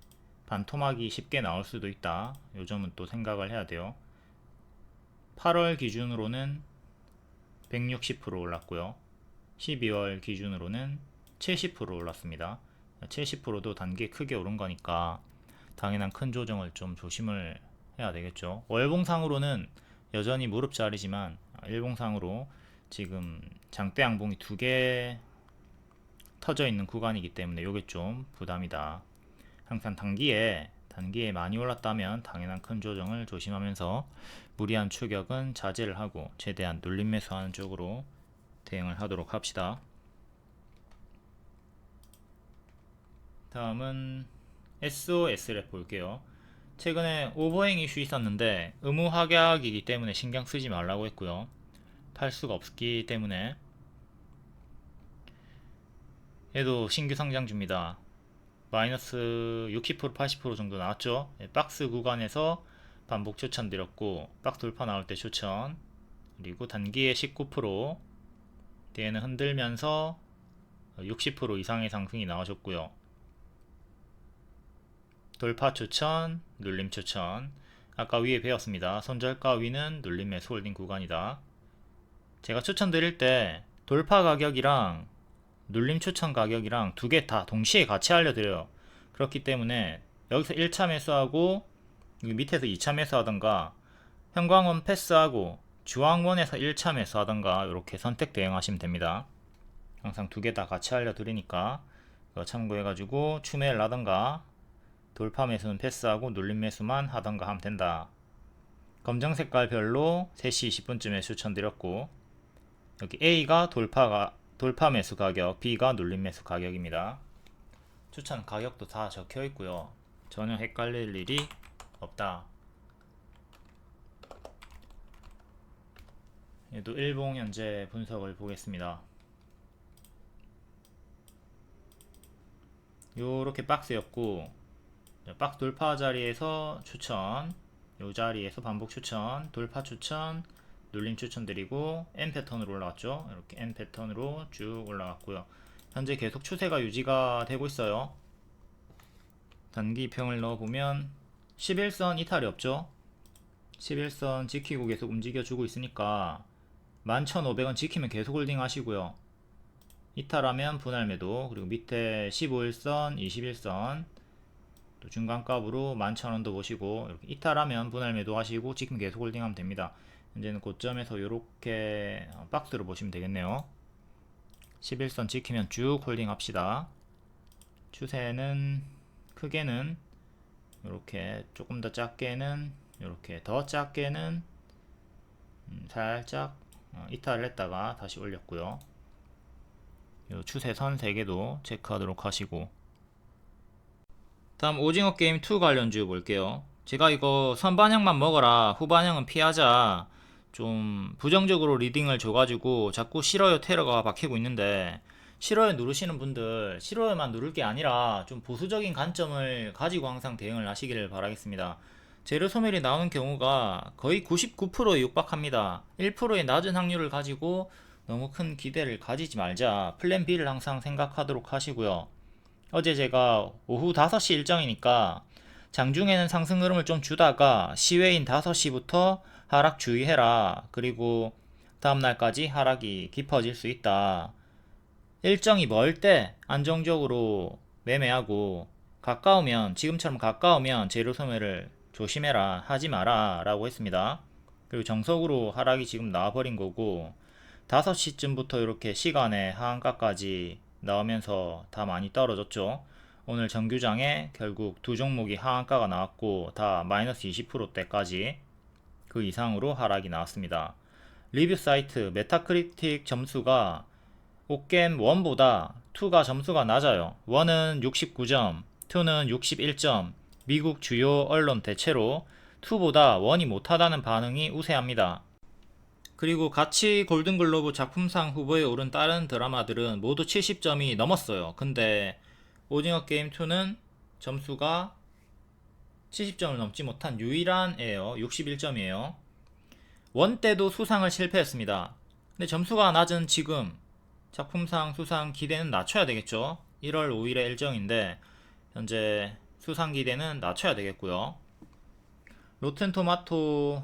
반토막이 쉽게 나올 수도 있다. 요 점은 또 생각을 해야 돼요. 8월 기준으로는 160% 올랐고요. 12월 기준으로는 70% 올랐습니다. 70%도 단기에 크게 오른 거니까 당연한 큰 조정을 좀 조심을 해야 되겠죠. 월봉상으로는 여전히 무릎 자리지만 일봉상으로 지금 장대 양봉이 2개 터져 있는 구간이기 때문에 이게 좀 부담이다. 항상 단기에 많이 올랐다면 당연한 큰 조정을 조심하면서 무리한 추격은 자제를 하고 최대한 눌림 매수하는 쪽으로 대응을 하도록 합시다. 다음은 SOS를 볼게요. 최근에 오버행 이슈 있었는데 의무 확약이기 때문에 신경 쓰지 말라고 했고요. 팔 수가 없기 때문에 얘도 신규 상장주입니다. 마이너스 60% 80% 정도 나왔죠. 박스 구간에서 반복 추천드렸고 박스 돌파 나올 때 추천, 그리고 단기에 19%, 뒤에는 흔들면서 60% 이상의 상승이 나와줬고요. 돌파 추천, 눌림 추천. 아까 위에 배웠습니다. 손절가 위는 눌림 매수 홀딩 구간이다. 제가 추천드릴 때 돌파 가격이랑 눌림 추천 가격이랑 2개 다 동시에 같이 알려드려요. 그렇기 때문에 여기서 1차 매수하고 여기 밑에서 2차 매수하던가, 형광원 패스하고 주황원에서 1차 매수하던가 이렇게 선택 대응하시면 됩니다. 항상 2개 다 같이 알려드리니까 그거 참고해가지고 추매를 하던가 돌파 매수는 패스하고 눌림 매수만 하던가 하면 된다. 검정 색깔별로 3시 20분쯤에 추천드렸고, 여기 A가 돌파 매수 가격, B가 눌림 매수 가격입니다. 추천 가격도 다 적혀 있고요. 전혀 헷갈릴 일이 없다. 얘도 일봉 현재 분석을 보겠습니다. 요렇게 박스였고, 박스 돌파 자리에서 추천, 요 자리에서 반복 추천, 돌파 추천, 눌림 추천드리고 N 패턴으로 올라왔죠. 이렇게 N 패턴으로 쭉 올라갔고요. 현재 계속 추세가 유지가 되고 있어요. 단기평을 넣어보면 11선 이탈이 없죠. 11선 지키고 계속 움직여주고 있으니까 11,500원 지키면 계속 홀딩 하시고요. 이탈하면 분할 매도, 그리고 밑에 15일선, 21선 또 중간값으로 11,000원도 보시고, 이렇게 이탈하면 분할 매도 하시고 지금 계속 홀딩하면 됩니다. 현재는 고점에서 이렇게 박스로 보시면 되겠네요. 11선 지키면 쭉 홀딩 합시다. 추세는 크게는 이렇게 조금 더 작게는 이렇게 더 작게는 살짝 이탈을 했다가 다시 올렸고요. 요 추세선 3개도 체크하도록 하시고, 다음 오징어 게임 2 관련주 볼게요. 제가 이거 선반영만 먹어라 후반영은 피하자 좀 부정적으로 리딩을 줘가지고 자꾸 싫어요 테러가 박히고 있는데, 싫어요 누르시는 분들 싫어요만 누를 게 아니라 좀 보수적인 관점을 가지고 항상 대응을 하시기를 바라겠습니다. 재료 소멸이 나오는 경우가 거의 99%에 육박합니다. 1%의 낮은 확률을 가지고 너무 큰 기대를 가지지 말자, 플랜 B를 항상 생각하도록 하시고요. 어제 제가 오후 5시 일정이니까 장중에는 상승 흐름을 좀 주다가 시외인 5시부터 하락 주의해라, 그리고 다음날까지 하락이 깊어질 수 있다, 일정이 멀 때 안정적으로 매매하고 가까우면, 지금처럼 가까우면 재료 소멸을 조심해라, 하지 마라 라고 했습니다. 그리고 정석으로 하락이 지금 나와버린 거고, 5시쯤부터 이렇게 시간에 하한가까지 나오면서 다 많이 떨어졌죠. 오늘 정규장에 결국 두 종목이 하한가가 나왔고 다 마이너스 20%대까지 그 이상으로 하락이 나왔습니다. 리뷰 사이트 메타크리틱 점수가 옥겜 1보다 2가 점수가 낮아요. 1은 69점, 2는 61점. 미국 주요 언론 대체로 2보다 1이 못하다는 반응이 우세합니다. 그리고 같이 골든글로브 작품상 후보에 오른 다른 드라마들은 모두 70점이 넘었어요. 근데 오징어 게임 2는 점수가 70점을 넘지 못한 유일한 애예요. 61점이에요. 원 때도 수상을 실패했습니다. 근데 점수가 낮은 지금 작품상 수상 기대는 낮춰야 되겠죠. 1월 5일에 일정인데 현재 수상 기대는 낮춰야 되겠고요. 로튼토마토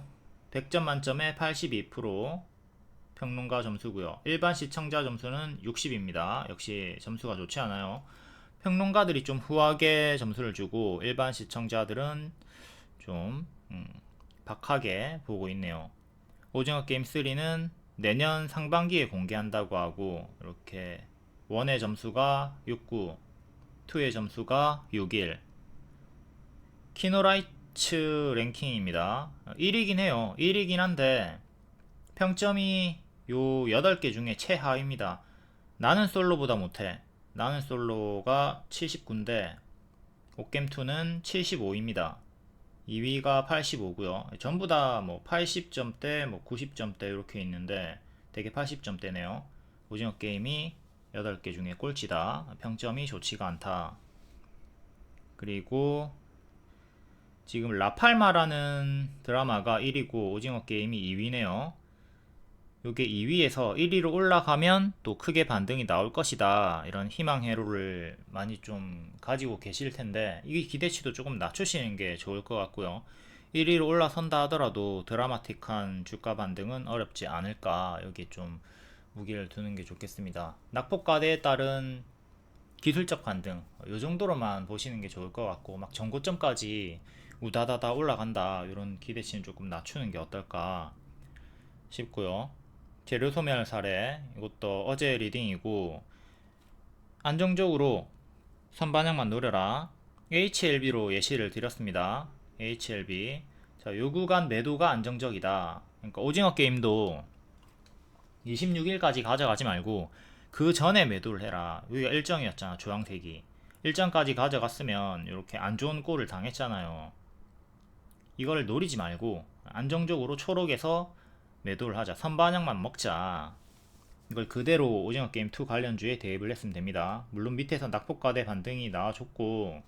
100점 만점에 82% 평론가 점수고요. 일반 시청자 점수는 60입니다. 역시 점수가 좋지 않아요. 평론가들이 좀 후하게 점수를 주고 일반 시청자들은 좀 박하게 보고 있네요. 오징어 게임 3는 내년 상반기에 공개한다고 하고, 이렇게 1의 점수가 69, 2의 점수가 61. 키노라이츠 랭킹입니다. 1위긴 해요. 1위긴 한데 평점이 요 8개 중에 최하위입니다. 나는 솔로보다 못해. 나는 솔로가 79인데 옥겜2는 75입니다. 2위가 85고요. 전부 다 뭐 80점대, 뭐 90점대 이렇게 있는데 되게 80점대네요. 오징어 게임이 8개 중에 꼴찌다. 평점이 좋지가 않다. 그리고 지금 라팔마라는 드라마가 1위고 오징어 게임이 2위네요. 요게 2위에서 1위로 올라가면 또 크게 반등이 나올 것이다, 이런 희망 회로를 많이 좀 가지고 계실 텐데 이 기대치도 조금 낮추시는 게 좋을 것 같고요. 1위로 올라선다 하더라도 드라마틱한 주가 반등은 어렵지 않을까, 여기에 좀 무기를 두는 게 좋겠습니다. 낙폭과대에 따른 기술적 반등, 이 정도로만 보시는 게 좋을 것 같고, 막 전고점까지 우다다다 올라간다 이런 기대치는 조금 낮추는 게 어떨까 싶고요. 재료 소멸 사례, 이것도 어제 리딩이고 안정적으로 선반영만 노려라, HLB로 예시를 드렸습니다. HLB, 자, 요 구간 매도가 안정적이다. 그러니까 오징어 게임도 26일까지 가져가지 말고 그 전에 매도를 해라. 여기가 일정이었잖아. 주황색이 일정까지 가져갔으면 이렇게 안 좋은 꼴을 당했잖아요. 이거를 노리지 말고 안정적으로 초록에서 매도를 하자, 선반영만 먹자, 이걸 그대로 오징어 게임 2 관련주에 대입을 했으면 됩니다. 물론 밑에서 낙폭과대 반등이 나와줬고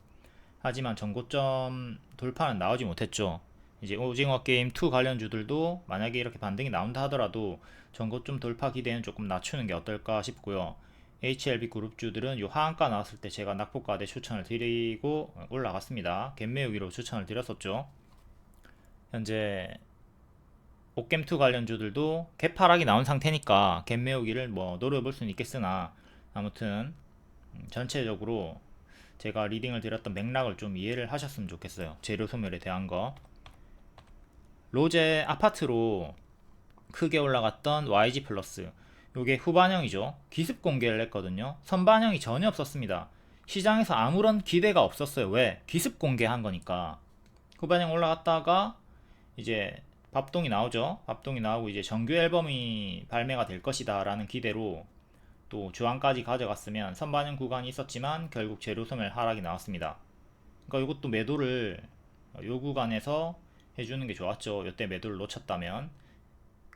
하지만 전고점 돌파는 나오지 못했죠. 이제 오징어 게임 2 관련주들도 만약에 이렇게 반등이 나온다 하더라도 전고점 돌파 기대는 조금 낮추는 게 어떨까 싶고요. HLB 그룹주들은 요 하한가 나왔을 때 제가 낙폭과대 추천을 드리고 올라갔습니다. 갭매우기로 추천을 드렸었죠. 현재 옥겜2 관련주들도 갭 하락이 나온 상태니까 갭 메우기를 뭐 노려볼 수는 있겠으나, 아무튼 전체적으로 제가 리딩을 드렸던 맥락을 좀 이해를 하셨으면 좋겠어요. 재료 소멸에 대한 거. 로제 아파트로 크게 올라갔던 YG 플러스, 요게 후반영이죠. 기습 공개를 했거든요. 선반영이 전혀 없었습니다. 시장에서 아무런 기대가 없었어요. 왜? 기습 공개한 거니까. 후반형 올라갔다가 이제 밥동이 나오죠. 밥동이 나오고 이제 정규 앨범이 발매가 될 것이다 라는 기대로 또 주안까지 가져갔으면 선반영 구간이 있었지만 결국 재료 소멸 하락이 나왔습니다. 그러니까 이것도 매도를 요 구간에서 해주는 게 좋았죠. 이때 매도를 놓쳤다면,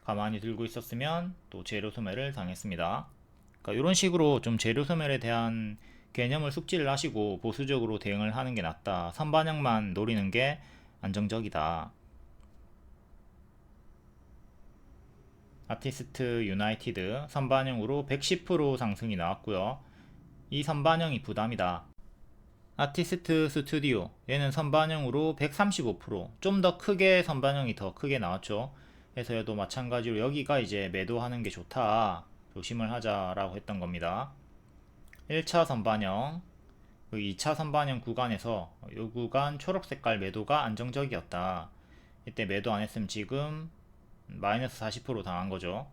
가만히 들고 있었으면 또 재료 소멸을 당했습니다. 그러니까 이런 식으로 좀 재료 소멸에 대한 개념을 숙지를 하시고 보수적으로 대응을 하는 게 낫다. 선반영만 노리는 게 안정적이다. 아티스트 유나이티드 선반영으로 110% 상승이 나왔고요. 이 선반영이 부담이다. 아티스트 스튜디오 얘는 선반영으로 135%좀 더 크게 선반영이 더 크게 나왔죠. 그래서 얘도 마찬가지로 여기가 이제 매도하는 게 좋다, 조심을 하자라고 했던 겁니다. 1차 선반영, 2차 선반영 구간에서 이 구간 초록색깔 매도가 안정적이었다. 이때 매도 안 했으면 지금 마이너스 40% 당한 거죠.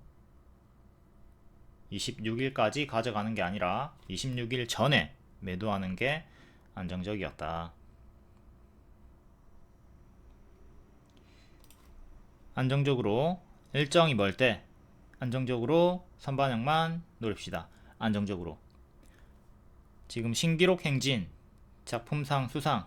26일까지 가져가는 게 아니라 26일 전에 매도하는 게 안정적이었다. 안정적으로 일정이 멀 때 안정적으로 선반영만 노립시다. 안정적으로. 지금 신기록 행진, 작품상 수상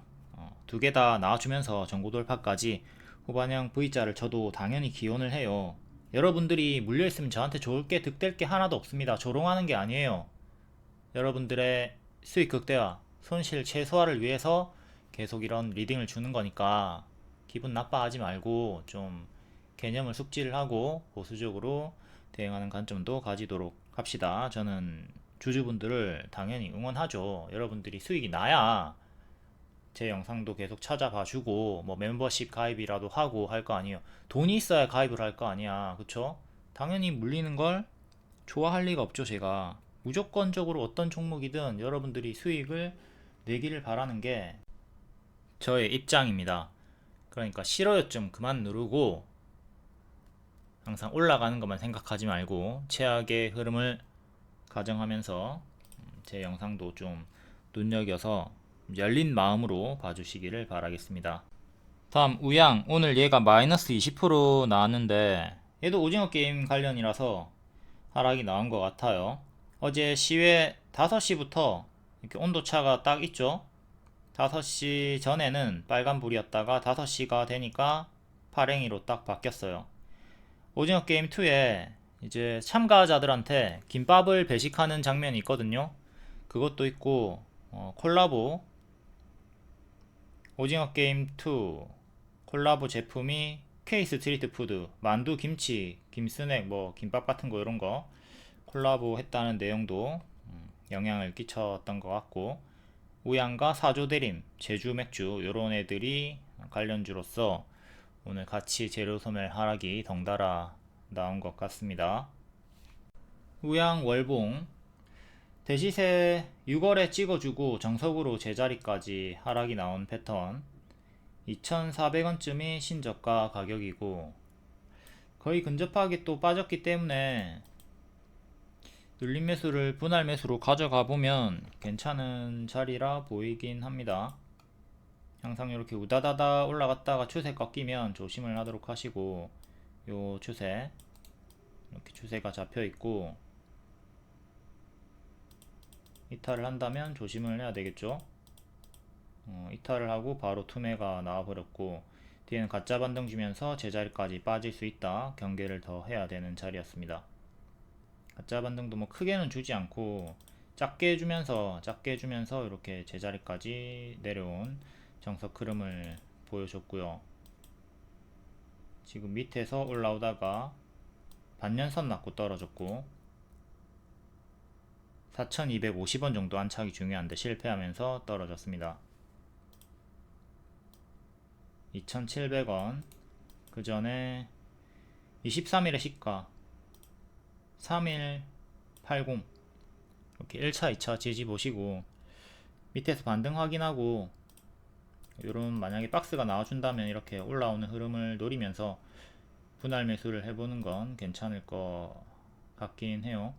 두 개 다 나와주면서 전고 돌파까지 후반형 V자를 저도 당연히 기원을 해요. 여러분들이 물려있으면 저한테 좋을 게 득될 게 하나도 없습니다. 조롱하는 게 아니에요. 여러분들의 수익 극대화, 손실 최소화를 위해서 계속 이런 리딩을 주는 거니까 기분 나빠하지 말고 좀 개념을 숙지를 하고 보수적으로 대응하는 관점도 가지도록 합시다. 저는 주주분들을 당연히 응원하죠. 여러분들이 수익이 나야 제 영상도 계속 찾아봐 주고 뭐 멤버십 가입이라도 하고 할 거 아니에요. 돈이 있어야 가입을 할 거 아니야. 그쵸? 당연히 물리는 걸 좋아할 리가 없죠. 제가 무조건적으로 어떤 종목이든 여러분들이 수익을 내기를 바라는 게 저의 입장입니다. 그러니까 싫어요 좀 그만 누르고 항상 올라가는 것만 생각하지 말고 최악의 흐름을 가정하면서 제 영상도 좀 눈여겨서 열린 마음으로 봐주시기를 바라겠습니다. 다음 우양, 오늘 얘가 마이너스 20% 나왔는데 얘도 오징어 게임 관련이라서 하락이 나온 것 같아요. 어제 시외 5시부터 이렇게 온도차가 딱 있죠. 5시 전에는 빨간불이었다가 5시가 되니까 파랭이로 딱 바뀌었어요. 오징어 게임 2에 이제 참가자들한테 김밥을 배식하는 장면이 있거든요. 그것도 있고 콜라보 오징어 게임 2 콜라보 제품이 K 스트리트 푸드 만두 김치 김스낵 뭐 김밥 같은 거 이런 거 콜라보 했다는 내용도 영향을 끼쳤던 것 같고, 우양과 사조대림 제주 맥주 요런 애들이 관련주로서 오늘 같이 재료 소멸 하락이 덩달아 나온 것 같습니다. 우양 월봉 대시세 6월에 찍어주고 정석으로 제자리까지 하락이 나온 패턴, 2,400원쯤이 신저가 가격이고 거의 근접하게 또 빠졌기 때문에 눌림 매수를 분할 매수로 가져가 보면 괜찮은 자리라 보이긴 합니다. 항상 이렇게 우다다다 올라갔다가 추세 꺾이면 조심을 하도록 하시고, 요 추세 이렇게 추세가 잡혀 있고 이탈을 한다면 조심을 해야 되겠죠. 이탈을 하고 바로 투매가 나와 버렸고 뒤에는 가짜 반등 주면서 제자리까지 빠질 수 있다, 경계를 더 해야 되는 자리였습니다. 가짜 반등도 뭐 크게는 주지 않고 작게 주면서 이렇게 제자리까지 내려온 정석 흐름을 보여줬고요. 지금 밑에서 올라오다가 반년선 맞고 떨어졌고 4,250원 정도 안착이 중요한데 실패하면서 떨어졌습니다. 2,700원 그 전에 23일의 시가 3180 이렇게 1차 2차 지지 보시고 밑에서 반등 확인하고 요런 만약에 박스가 나와준다면 이렇게 올라오는 흐름을 노리면서 분할 매수를 해보는 건 괜찮을 것 같긴 해요.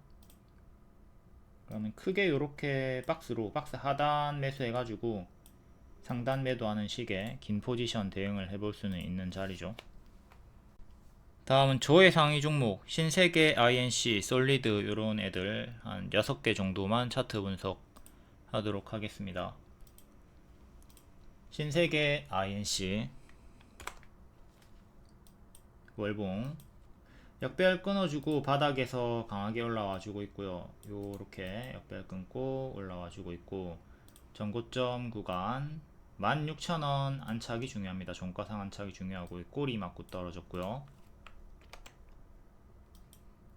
그러면 크게 이렇게 박스로 박스 하단 매수해 가지고 상단 매도하는 식의 긴 포지션 대응을 해볼 수는 있는 자리죠. 다음은 저의 상위 종목 신세계, INC, 솔리드 이런 애들 한 6개 정도만 차트 분석 하도록 하겠습니다. 신세계, INC 월봉 역배열 끊어주고 바닥에서 강하게 올라와주고 있고요. 요렇게 역배열 끊고 올라와주고 있고, 전고점 구간 16,000원 안착이 중요합니다. 종가상 안착이 중요하고 꼬리 맞고 떨어졌고요.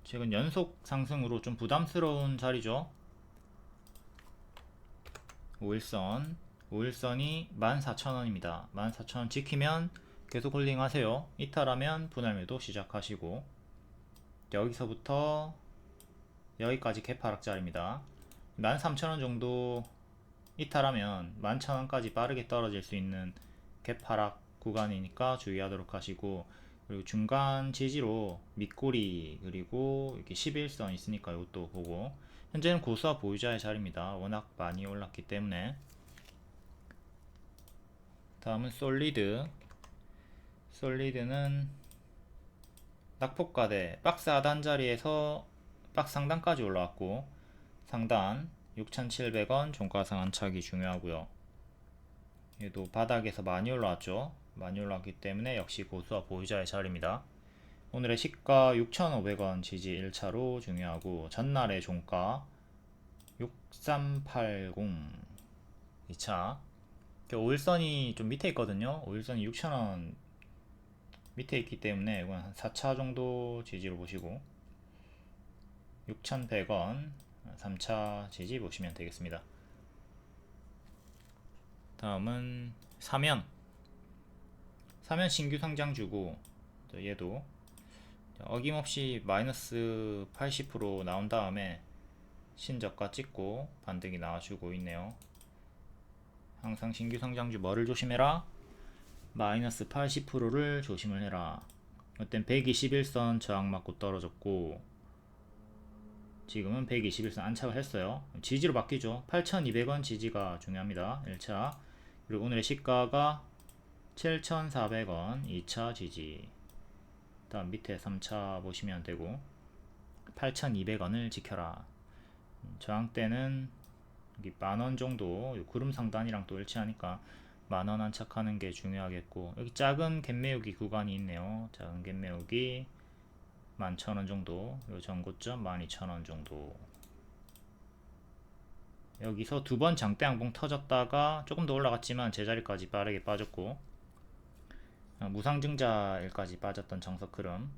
최근 연속 상승으로 좀 부담스러운 자리죠. 5일선이 14,000원입니다. 14,000원 지키면 계속 홀딩 하세요. 이탈하면 분할 매도 시작하시고, 여기서부터 여기까지 개파락자리입니다. 13,000원 정도 이탈하면 11,000원까지 빠르게 떨어질 수 있는 개파락 구간이니까 주의하도록 하시고, 그리고 중간 지지로 밑꼬리 그리고 이렇게 11선 있으니까 이것도 보고, 현재는 고수와 보유자의 자리입니다. 워낙 많이 올랐기 때문에. 다음은 솔리드는 낙폭과대 박스 하단 자리에서 박스 상단까지 올라왔고, 상단 6,700원 종가상 안착이 중요하고요. 얘도 바닥에서 많이 올라왔죠. 많이 올라왔기 때문에 역시 고수와 보유자의 자리입니다. 오늘의 시가 6,500원 지지 1차로 중요하고, 전날의 종가 6380 2차. 5일선이 좀 밑에 있거든요. 5일선이 6,000원 밑에 있기 때문에 이건 한 4차 정도 지지로 보시고, 6,100원 3차 지지 보시면 되겠습니다. 다음은 사면 신규 상장주고, 얘도 어김없이 마이너스 80% 나온 다음에 신저가 찍고 반등이 나와주고 있네요. 항상 신규 상장주 뭐를 조심해라? 마이너스 80%를 조심을 해라. 그땐 121선 저항 맞고 떨어졌고, 지금은 121선 안착을 했어요. 지지로 바뀌죠. 8,200원 지지가 중요합니다. 1차. 그리고 오늘의 시가가 7,400원 2차 지지. 다음 밑에 3차 보시면 되고, 8,200원을 지켜라. 저항대는 여기 만원 정도, 구름 상단이랑 또 일치하니까 만원 안착하는 게 중요하겠고, 여기 작은 갭매우기 구간이 있네요. 작은 갭매우기 11,000원 정도, 요 전고점 12,000원 정도. 여기서 두 번 장대 양봉 터졌다가 조금 더 올라갔지만 제자리까지 빠르게 빠졌고, 무상증자일까지 빠졌던 정석 흐름.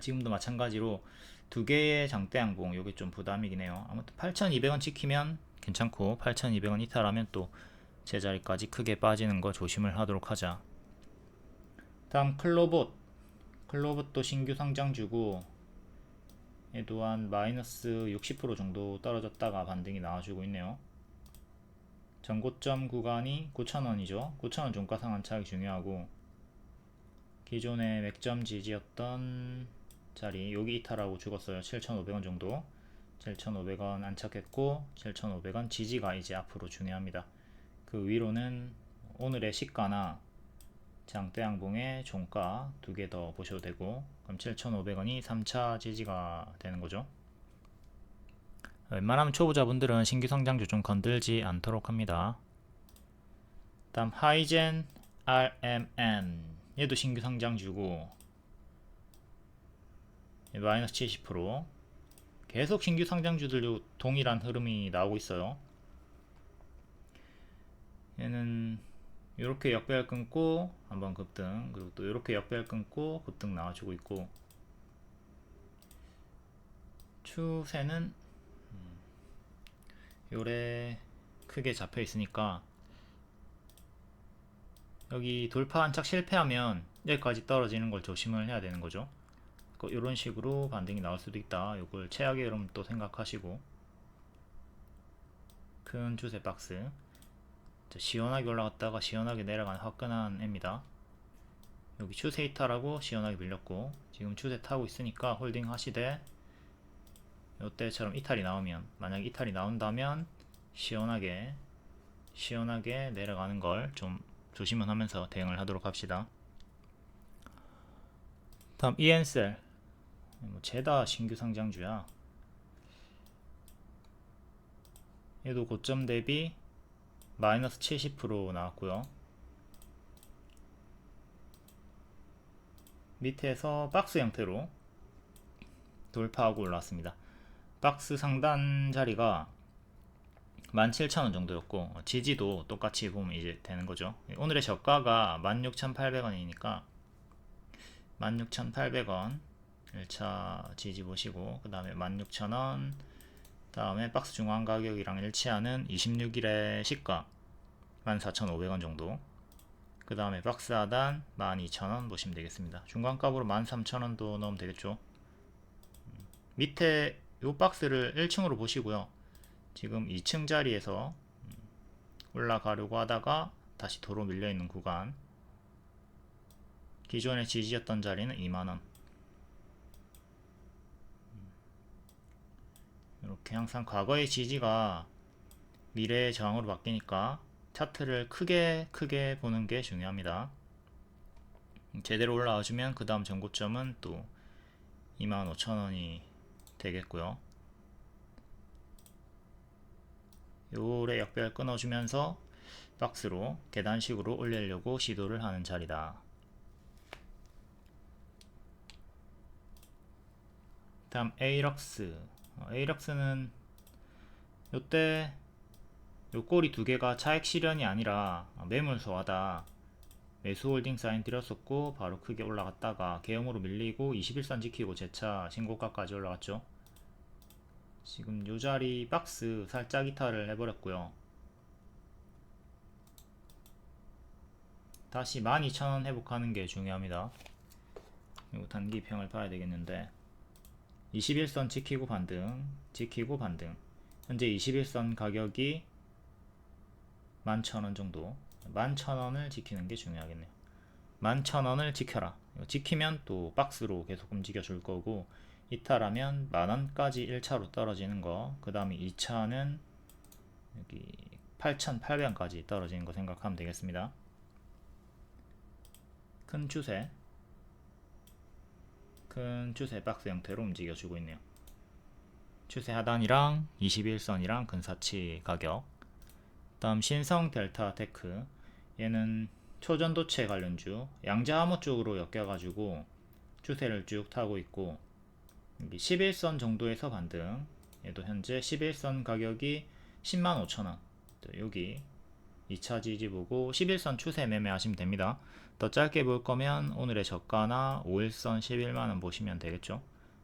지금도 마찬가지로 두 개의 장대 양봉, 요게 좀 부담이긴 해요. 아무튼 8,200원 지키면 괜찮고, 8,200원 이탈하면 또 제자리까지 크게 빠지는 거 조심을 하도록 하자. 다음 클로봇도 신규 상장주고, 얘도 한 마이너스 60% 정도 떨어졌다가 반등이 나와주고 있네요. 전고점 구간이 9,000원이죠. 9,000원 종가상 안착이 중요하고, 기존의 맥점 지지였던 자리 여기 이탈하고 죽었어요. 7,500원 정도. 7,500원 안착했고, 7,500원 지지가 이제 앞으로 중요합니다. 그 위로는 오늘의 시가나 장대 양봉의 종가 두 개 더 보셔도 되고, 그럼 7,500원이 3차 지지가 되는 거죠. 웬만하면 초보자분들은 신규 상장주 좀 건들지 않도록 합니다. 다음 하이젠 RMN, 얘도 신규 상장주고 마이너스 70%. 계속 신규 상장주들도 동일한 흐름이 나오고 있어요. 얘는 이렇게 역배열 끊고 한번 급등, 그리고 또 이렇게 역배열 끊고 급등 나와주고 있고, 추세는 요래 크게 잡혀 있으니까 여기 돌파 안착 실패하면 여기까지 떨어지는 걸 조심을 해야 되는 거죠. 이런 식으로 반등이 나올 수도 있다. 요걸 최악의 흐름 또 생각하시고, 큰 추세 박스 시원하게 올라갔다가 시원하게 내려가는 화끈한 애입니다. 여기 추세 이탈하고 시원하게 밀렸고, 지금 추세 타고 있으니까 홀딩 하시되, 이때처럼 이탈이 나오면, 만약 이탈이 나온다면 시원하게 내려가는 걸 좀 조심은 하면서 대응을 하도록 합시다. 다음 ENCell, 제다 신규 상장주야. 얘도 고점 대비 마이너스 70% 나왔고요. 밑에서 박스 형태로 돌파하고 올라왔습니다. 박스 상단 자리가 17,000원 정도였고, 지지도 똑같이 보면 이제 되는 거죠. 오늘의 저가가 16,800원이니까 16,800원 1차 지지 보시고, 그 다음에 16,000원, 다음에 박스 중간 가격이랑 일치하는 26일의 시가 14,500원 정도, 그 다음에 박스 하단 12,000원 보시면 되겠습니다. 중간값으로 13,000원도 넣으면 되겠죠. 밑에 이 박스를 1층으로 보시고요. 지금 2층 자리에서 올라가려고 하다가 다시 도로 밀려있는 구간, 기존의 지지였던 자리는 2만원. 이렇게 항상 과거의 지지가 미래의 저항으로 바뀌니까 차트를 크게 보는 게 중요합니다. 제대로 올라와주면 그 다음 전고점은 또 25,000원이 되겠고요. 요래 역별 끊어주면서 박스로 계단식으로 올리려고 시도를 하는 자리다. 다음 에이럭스. 에이럭스는 요때 요 꼬리 두 개가 차익 실현이 아니라 매물 소화다. 매수 홀딩 사인 드렸었고 바로 크게 올라갔다가 계엄으로 밀리고 21선 지키고 재차 신고가까지 올라갔죠. 지금 요 자리 박스 살짝 이탈을 해버렸고요. 다시 12,000원 회복하는 게 중요합니다. 요 단기평을 봐야 되겠는데, 21선 지키고 반등, 현재 21선 가격이 11,000원 정도, 11,000원을 지키는 게 중요하겠네요. 11,000원을 지켜라. 지키면 또 박스로 계속 움직여 줄 거고, 이탈하면 만원까지 1차로 떨어지는 거, 그 다음에 2차는 여기 8,800원까지 떨어지는 거 생각하면 되겠습니다. 큰 추세 박스 형태로 움직여 주고 있네요. 추세 하단이랑 21선이랑 근사치 가격. 다음 신성 델타 테크, 얘는 초전도체 관련주, 양자암호 쪽으로 엮여가지고 추세를 쭉 타고 있고, 여기 11선 정도에서 반등. 얘도 현재 11선 가격이 105,000원. 여기 2차 지지 보고 11선 추세 매매하시면 됩니다. 더 짧게 볼 거면 오늘의 저가나 5일선 11만원 보시면 되겠죠.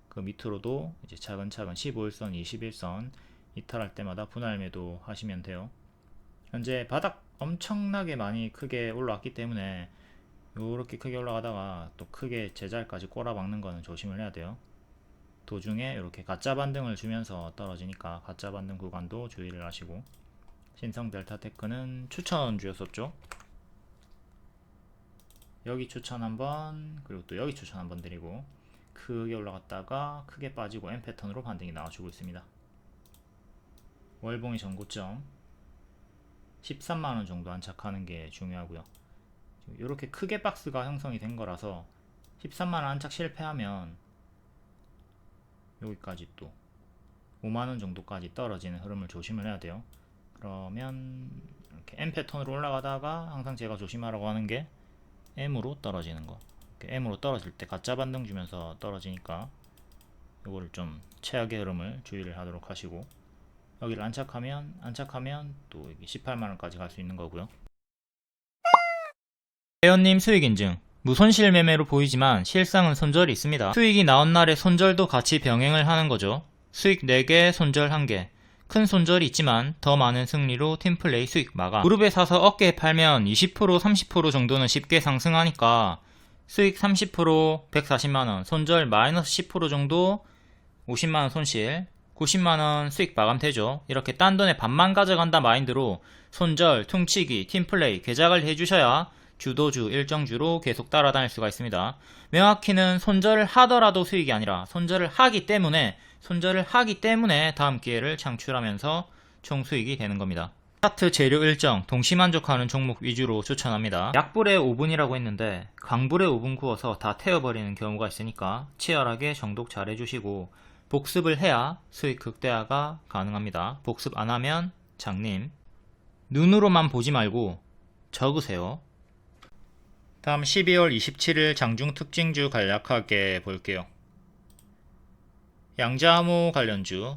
그 밑으로도 이제 차근차근 15일선, 21선 이탈할 때마다 분할 매도 하시면 돼요. 현재 바닥 엄청나게 많이 크게 올라왔기 때문에 이렇게 크게 올라가다가 또 크게 제자리까지 꼬라박는 거는 조심을 해야 돼요. 도중에 이렇게 가짜 반등을 주면서 떨어지니까 가짜 반등 구간도 주의를 하시고, 신성 델타테크는 추천주였었죠. 여기 추천 한번, 그리고 또 여기 추천 한번 드리고, 크게 올라갔다가 크게 빠지고 M 패턴으로 반등이 나와주고 있습니다. 월봉의 전고점 13만원 정도 안착하는 게 중요하고요. 이렇게 크게 박스가 형성이 된 거라서 13만원 안착 실패하면 여기까지 또 5만원 정도까지 떨어지는 흐름을 조심을 해야 돼요. 그러면 이렇게 M 패턴으로 올라가다가 항상 제가 조심하라고 하는 게 M으로 떨어지는 거. M으로 떨어질 때 가짜 반등 주면서 떨어지니까 이거를 좀 최악의 흐름을 주의를 하도록 하시고, 여기를 안착하면 또 18만원까지 갈 수 있는 거고요. 회원님 수익 인증. 무손실 매매로 보이지만 실상은 손절이 있습니다. 수익이 나온 날에 손절도 같이 병행을 하는 거죠. 수익 4개, 손절 1개. 큰 손절이 있지만 더 많은 승리로 팀플레이 수익 마감. 그룹에 사서 어깨에 팔면 20%, 30% 정도는 쉽게 상승하니까 수익 30%, 140만원, 손절 마이너스 10% 정도 50만원 손실, 90만원 수익 마감되죠. 이렇게 딴 돈에 반만 가져간다 마인드로 손절, 퉁치기, 팀플레이, 개작을 해주셔야 주도주, 일정주로 계속 따라다닐 수가 있습니다. 명확히는 손절을 하더라도 수익이 아니라 손절을 하기 때문에 손절을 하기 때문에 다음 기회를 창출하면서 총 수익이 되는 겁니다. 차트 재료 일정, 동시만족하는 종목 위주로 추천합니다. 약불에 5분이라고 했는데 강불에 5분 구워서 다 태워버리는 경우가 있으니까 치열하게 정독 잘 해주시고 복습을 해야 수익 극대화가 가능합니다. 복습 안하면 장님. 눈으로만 보지 말고 적으세요. 다음 12월 27일 장중 특징주 간략하게 볼게요. 양자암호 관련주,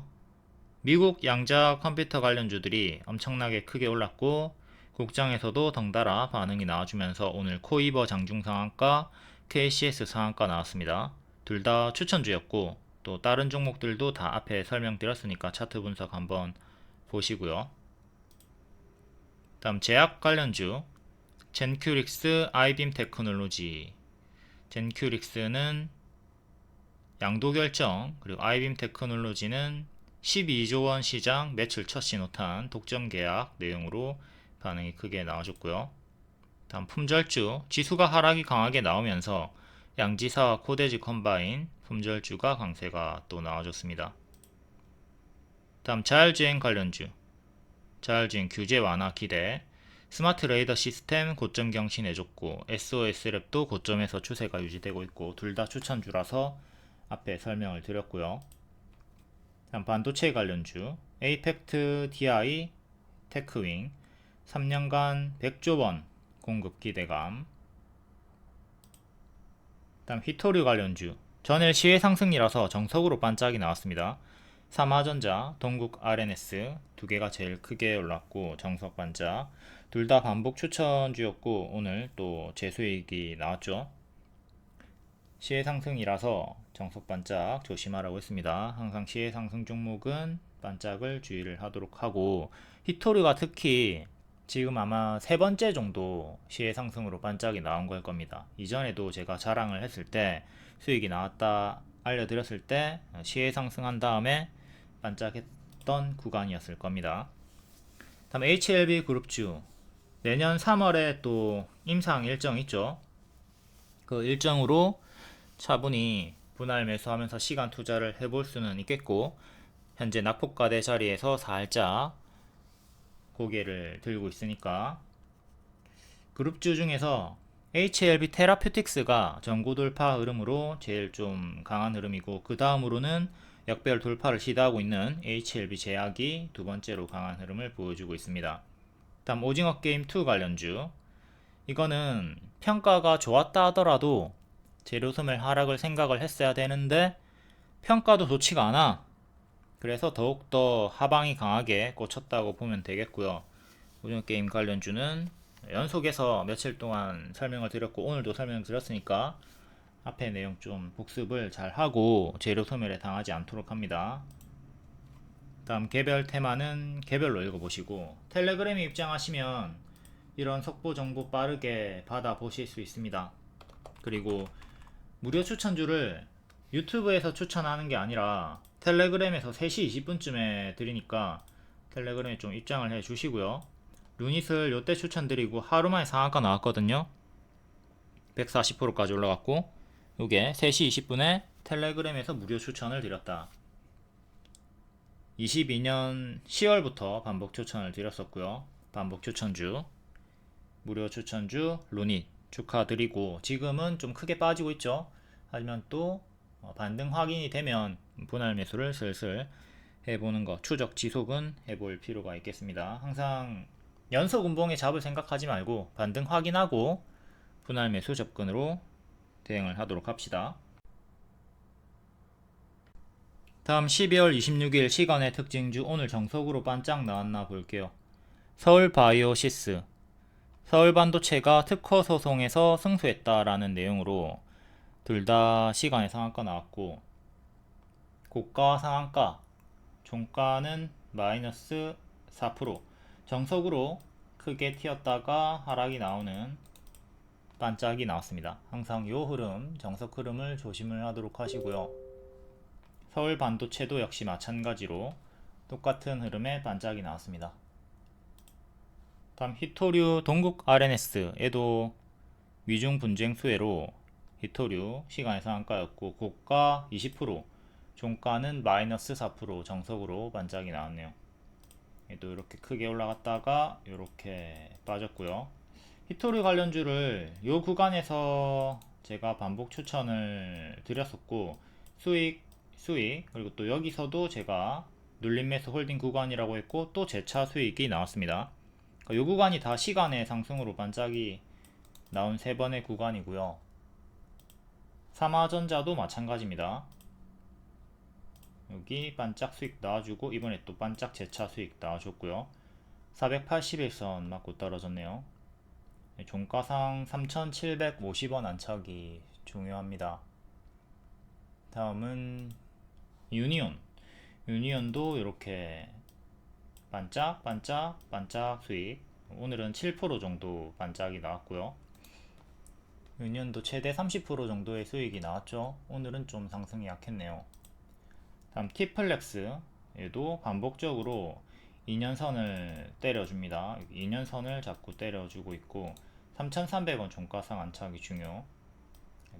미국 양자 컴퓨터 관련주들이 엄청나게 크게 올랐고 국장에서도 덩달아 반응이 나와주면서 오늘 코이버 장중 상한가, KCS 상한가 나왔습니다. 둘 다 추천주였고 또 다른 종목들도 다 앞에 설명드렸으니까 차트 분석 한번 보시고요. 다음 제약 관련주, 젠큐릭스, 아이빔 테크놀로지. 젠큐릭스는 양도결정, 그리고 아이빔 테크놀로지는 12조 원 시장 매출 첫 신호탄 독점 계약 내용으로 반응이 크게 나와줬고요. 다음 품절주, 지수가 하락이 강하게 나오면서 양지사와 코데지 컴바인 품절주가 강세가 또 나와줬습니다. 다음 자율주행 관련주, 자율주행 규제 완화 기대, 스마트 레이더 시스템 고점 경신해줬고 SOS랩도 고점에서 추세가 유지되고 있고 둘 다 추천주라서 앞에 설명을 드렸고요. 다음 반도체 관련주, 에이펙트 DI 테크윙 3년간 100조원 공급 기대감. 다음 히토류 관련주, 전일 시외 상승이라서 정석으로 반짝이 나왔습니다. 삼화전자, 동국 RNS 두 개가 제일 크게 올랐고 정석 반짝. 둘 다 반복 추천주였고 오늘 또 재수익이 나왔죠. 시외 상승이라서 정석 반짝 조심하라고 했습니다. 항상 시외 상승 종목은 반짝을 주의를 하도록 하고 히토류가 특히 지금 아마 세 번째 정도 시외 상승으로 반짝이 나온 걸 겁니다. 이전에도 제가 자랑을 했을 때 수익이 나왔다 알려드렸을 때 시외 상승한 다음에 반짝했던 구간이었을 겁니다. 다음 HLB 그룹주, 내년 3월에 또 임상 일정 있죠. 그 일정으로 차분히 분할 매수하면서 시간 투자를 해볼 수는 있겠고 현재 낙폭과대 자리에서 살짝 고개를 들고 있으니까 그룹주 중에서 HLB 테라퓨틱스가 전고 돌파 흐름으로 제일 좀 강한 흐름이고 그 다음으로는 역별 돌파를 시도하고 있는 HLB 제약이 두 번째로 강한 흐름을 보여주고 있습니다. 다음 오징어 게임 2 관련주, 이거는 평가가 좋았다 하더라도 재료 소멸 하락을 생각을 했어야 되는데 평가도 좋지가 않아. 그래서 더욱더 하방이 강하게 꽂혔다고 보면 되겠고요. 오징어 게임 관련주는 연속해서 며칠 동안 설명을 드렸고 오늘도 설명을 드렸으니까 앞에 내용 좀 복습을 잘 하고 재료 소멸에 당하지 않도록 합니다. 다음 개별 테마는 개별로 읽어보시고 텔레그램에 입장하시면 이런 속보 정보 빠르게 받아보실 수 있습니다. 그리고 무료 추천주를 유튜브에서 추천하는 게 아니라 텔레그램에서 3시 20분쯤에 드리니까 텔레그램에 좀 입장을 해 주시고요. 루닛을 요때 추천드리고 하루만에 상한가 나왔거든요. 140%까지 올라갔고 요게 3시 20분에 텔레그램에서 무료 추천을 드렸다. 22년 10월부터 반복 추천을 드렸었고요. 반복 추천주, 무료 추천주 루닛 축하드리고 지금은 좀 크게 빠지고 있죠. 하지만 또 반등 확인이 되면 분할 매수를 슬슬 해보는 거, 추적 지속은 해볼 필요가 있겠습니다. 항상 연속 운봉에 잡을 생각하지 말고 반등 확인하고 분할 매수 접근으로 대응을 하도록 합시다. 다음 12월 26일 시간의 특징주, 오늘 정석으로 반짝 나왔나 볼게요. 서울바이오시스, 서울반도체가 특허 소송에서 승소했다라는 내용으로 둘 다 시간의 상한가 나왔고 고가 상한가, 종가는 마이너스 4%, 정석으로 크게 튀었다가 하락이 나오는 반짝이 나왔습니다. 항상 요 흐름, 정석 흐름을 조심을 하도록 하시고요. 서울 반도체도 역시 마찬가지로 똑같은 흐름의 반짝이 나왔습니다. 다음 히토류 동국 RNS에도 미중 분쟁 수혜로 히토류 시간의 상한가였고 고가 20%, 종가는 마이너스 4% 정석으로 반짝이 나왔네요. 또 이렇게 크게 올라갔다가 이렇게 빠졌고요. 히토리 관련주를 이 구간에서 제가 반복 추천을 드렸었고, 수익 그리고 또 여기서도 제가 눌림 매수 홀딩 구간이라고 했고 또 재차 수익이 나왔습니다. 이 구간이 다 시간의 상승으로 반짝이 나온 세 번의 구간이고요. 삼화전자도 마찬가지입니다. 여기 반짝 수익 나와주고 이번에 또 반짝 재차 수익 나와줬고요. 481선 맞고 떨어졌네요. 종가상 3,750원 안착이 중요합니다. 다음은 유니온도 이렇게 반짝 수익, 오늘은 7% 정도 반짝이 나왔고요. 유니온도 최대 30% 정도의 수익이 나왔죠. 오늘은 좀 상승이 약했네요. 다음 티플렉스, 얘도 반복적으로 2년선을 때려줍니다. 2년선을 자꾸 때려주고 있고 3,300원 종가상 안착이 중요.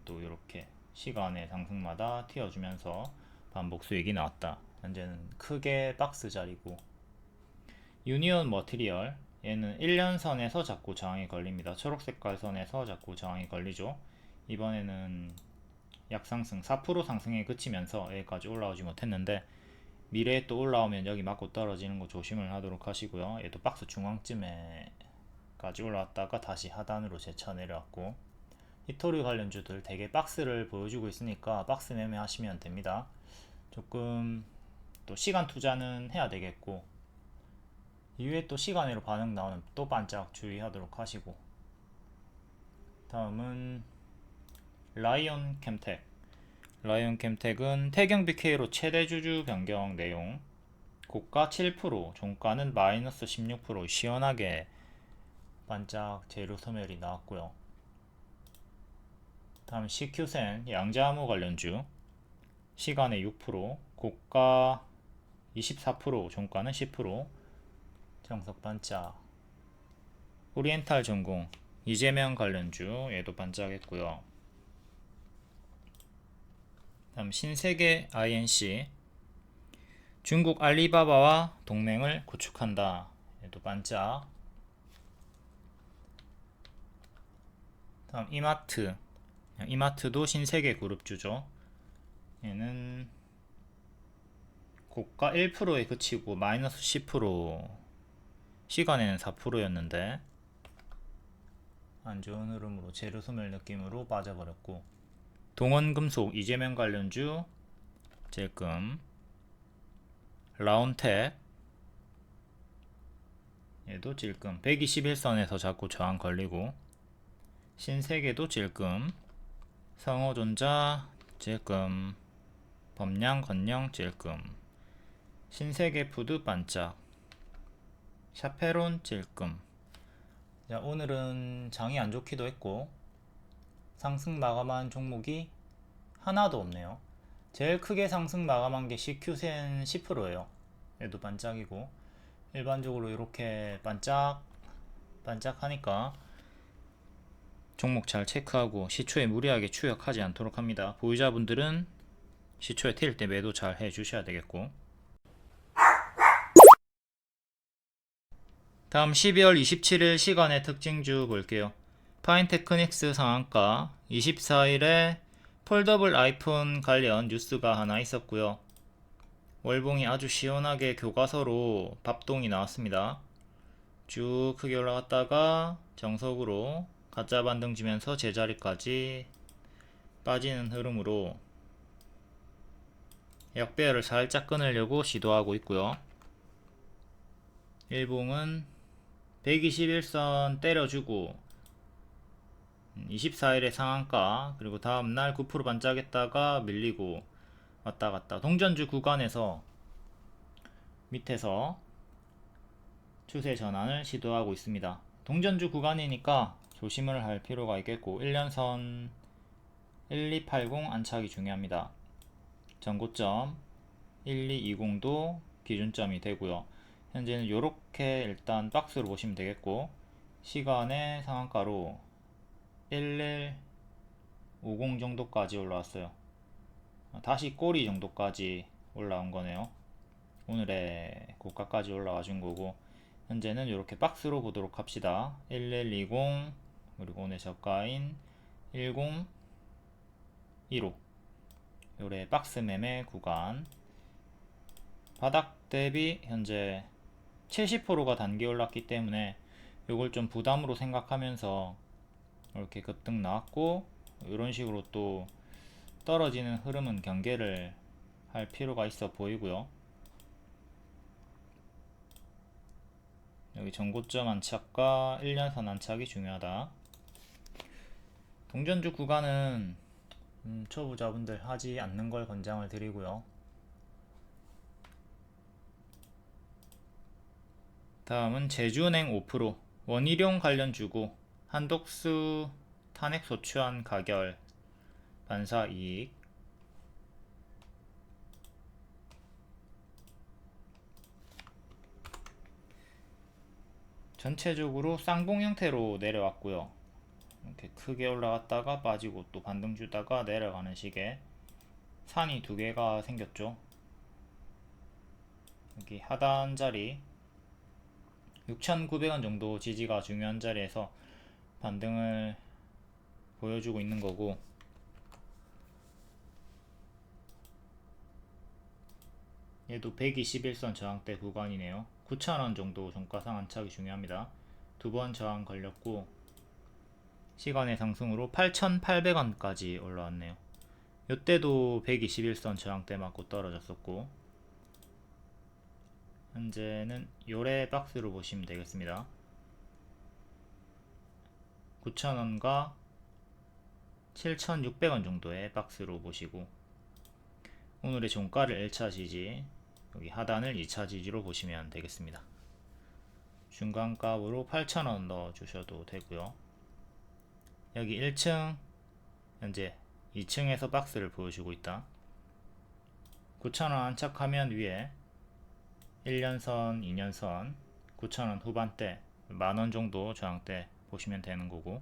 또 이렇게 시간의 상승마다 튀어주면서 반복 수익이 나왔다. 현재는 크게 박스 자리고, 유니온 머티리얼, 얘는 1년선에서 자꾸 저항이 걸립니다. 초록색깔 선에서 자꾸 저항이 걸리죠. 이번에는 약상승 4% 상승에 그치면서 여기까지 올라오지 못했는데 미래에 또 올라오면 여기 맞고 떨어지는 거 조심을 하도록 하시고요. 얘도 박스 중앙쯤에까지 올라왔다가 다시 하단으로 재차 내려왔고, 히토리 관련주들 되게 박스를 보여주고 있으니까 박스 매매 하시면 됩니다. 조금 또 시간 투자는 해야 되겠고, 이후에 또 시간으로 반응 나오면 또 반짝 주의하도록 하시고, 다음은 라이온 캠텍은 태경 BK로 최대 주주 변경 내용, 고가 7%, 종가는 마이너스 16%, 시원하게 반짝 재료 소멸이 나왔고요. 다음 CQ센 양자암호 관련주, 시간에 6%, 고가 24%, 종가는 10%, 정석 반짝. 오리엔탈 전공 이재명 관련주, 얘도 반짝했고요. 다음 신세계 INC, 중국 알리바바와 동맹을 구축한다. 얘도 반짝. 다음 이마트도 신세계 그룹주죠. 얘는 고가 1%에 그치고 마이너스 10%, 시간에는 4%였는데 안 좋은 흐름으로 재료 소멸 느낌으로 빠져버렸고, 동원금속 이재명 관련주 찔끔, 라온텍 얘도 찔끔, 121선에서 자꾸 저항 걸리고, 신세계도 찔끔, 성호전자 찔끔, 범양 건영 찔끔, 신세계푸드 반짝, 샤페론 찔끔. 자, 오늘은 장이 안 좋기도 했고 상승 마감한 종목이 하나도 없네요. 제일 크게 상승 마감한 게 CQ센 10%예요. 얘도 반짝이고, 일반적으로 이렇게 반짝하니까 종목 잘 체크하고 시초에 무리하게 추격하지 않도록 합니다. 보유자분들은 시초에 튈 때 매도 잘 해주셔야 되겠고, 다음 12월 27일 시간의 특징주 볼게요. 파인테크닉스 상한가, 24일에 폴더블 아이폰 관련 뉴스가 하나 있었고요. 월봉이 아주 시원하게 교과서로 밥동이 나왔습니다. 쭉 크게 올라갔다가 정석으로 가짜 반등 주면서 제자리까지 빠지는 흐름으로 역배열을 살짝 끊으려고 시도하고 있고요. 일봉은 121선 때려주고 24일에 상한가, 그리고 다음날 9% 반짝했다가 밀리고 왔다갔다 동전주 구간에서 밑에서 추세 전환을 시도하고 있습니다. 동전주 구간이니까 조심을 할 필요가 있겠고, 1년선 1280 안착이 중요합니다. 전고점 1220도 기준점이 되고요. 현재는 이렇게 일단 박스로 보시면 되겠고, 시간의 상한가로 1150 정도까지 올라왔어요. 다시 꼬리 정도까지 올라온 거네요. 오늘의 고가까지 올라와 준 거고, 현재는 이렇게 박스로 보도록 합시다. 1120 그리고 오늘 저가인 1015 요래 박스 매매 구간, 바닥 대비 현재 70%가 단기 올랐기 때문에 요걸 좀 부담으로 생각하면서 이렇게 급등 나왔고, 이런 식으로 또 떨어지는 흐름은 경계를 할 필요가 있어 보이고요. 여기 전고점 안착과 1년선 안착이 중요하다. 동전주 구간은 초보자분들 하지 않는 걸 권장을 드리고요. 다음은 제주은행 5%, 원희룡 관련주고 한독수 탄핵 소추안 가결 반사 이익. 전체적으로 쌍봉 형태로 내려왔고요. 이렇게 크게 올라갔다가 빠지고 또 반등 주다가 내려가는 식의 산이 두 개가 생겼죠. 여기 하단 자리 6,900원 정도 지지가 중요한 자리에서 반등을 보여주고 있는 거고, 얘도 121선 저항대 구간이네요. 9,000원 정도 종가상 안착이 중요합니다. 두 번 저항 걸렸고 시간의 상승으로 8,800원까지 올라왔네요. 이때도 121선 저항대 맞고 떨어졌었고, 현재는 요래 박스로 보시면 되겠습니다. 9,000원과 7,600원 정도의 박스로 보시고, 오늘의 종가를 1차 지지, 여기 하단을 2차 지지로 보시면 되겠습니다. 중간값으로 8,000원 넣어 주셔도 되고요. 여기 1층, 현재 2층에서 박스를 보여주고 있다. 9,000원 안착하면 위에 1년선, 2년선, 9,000원 후반대, 만원 정도 저항대 보시면 되는 거고,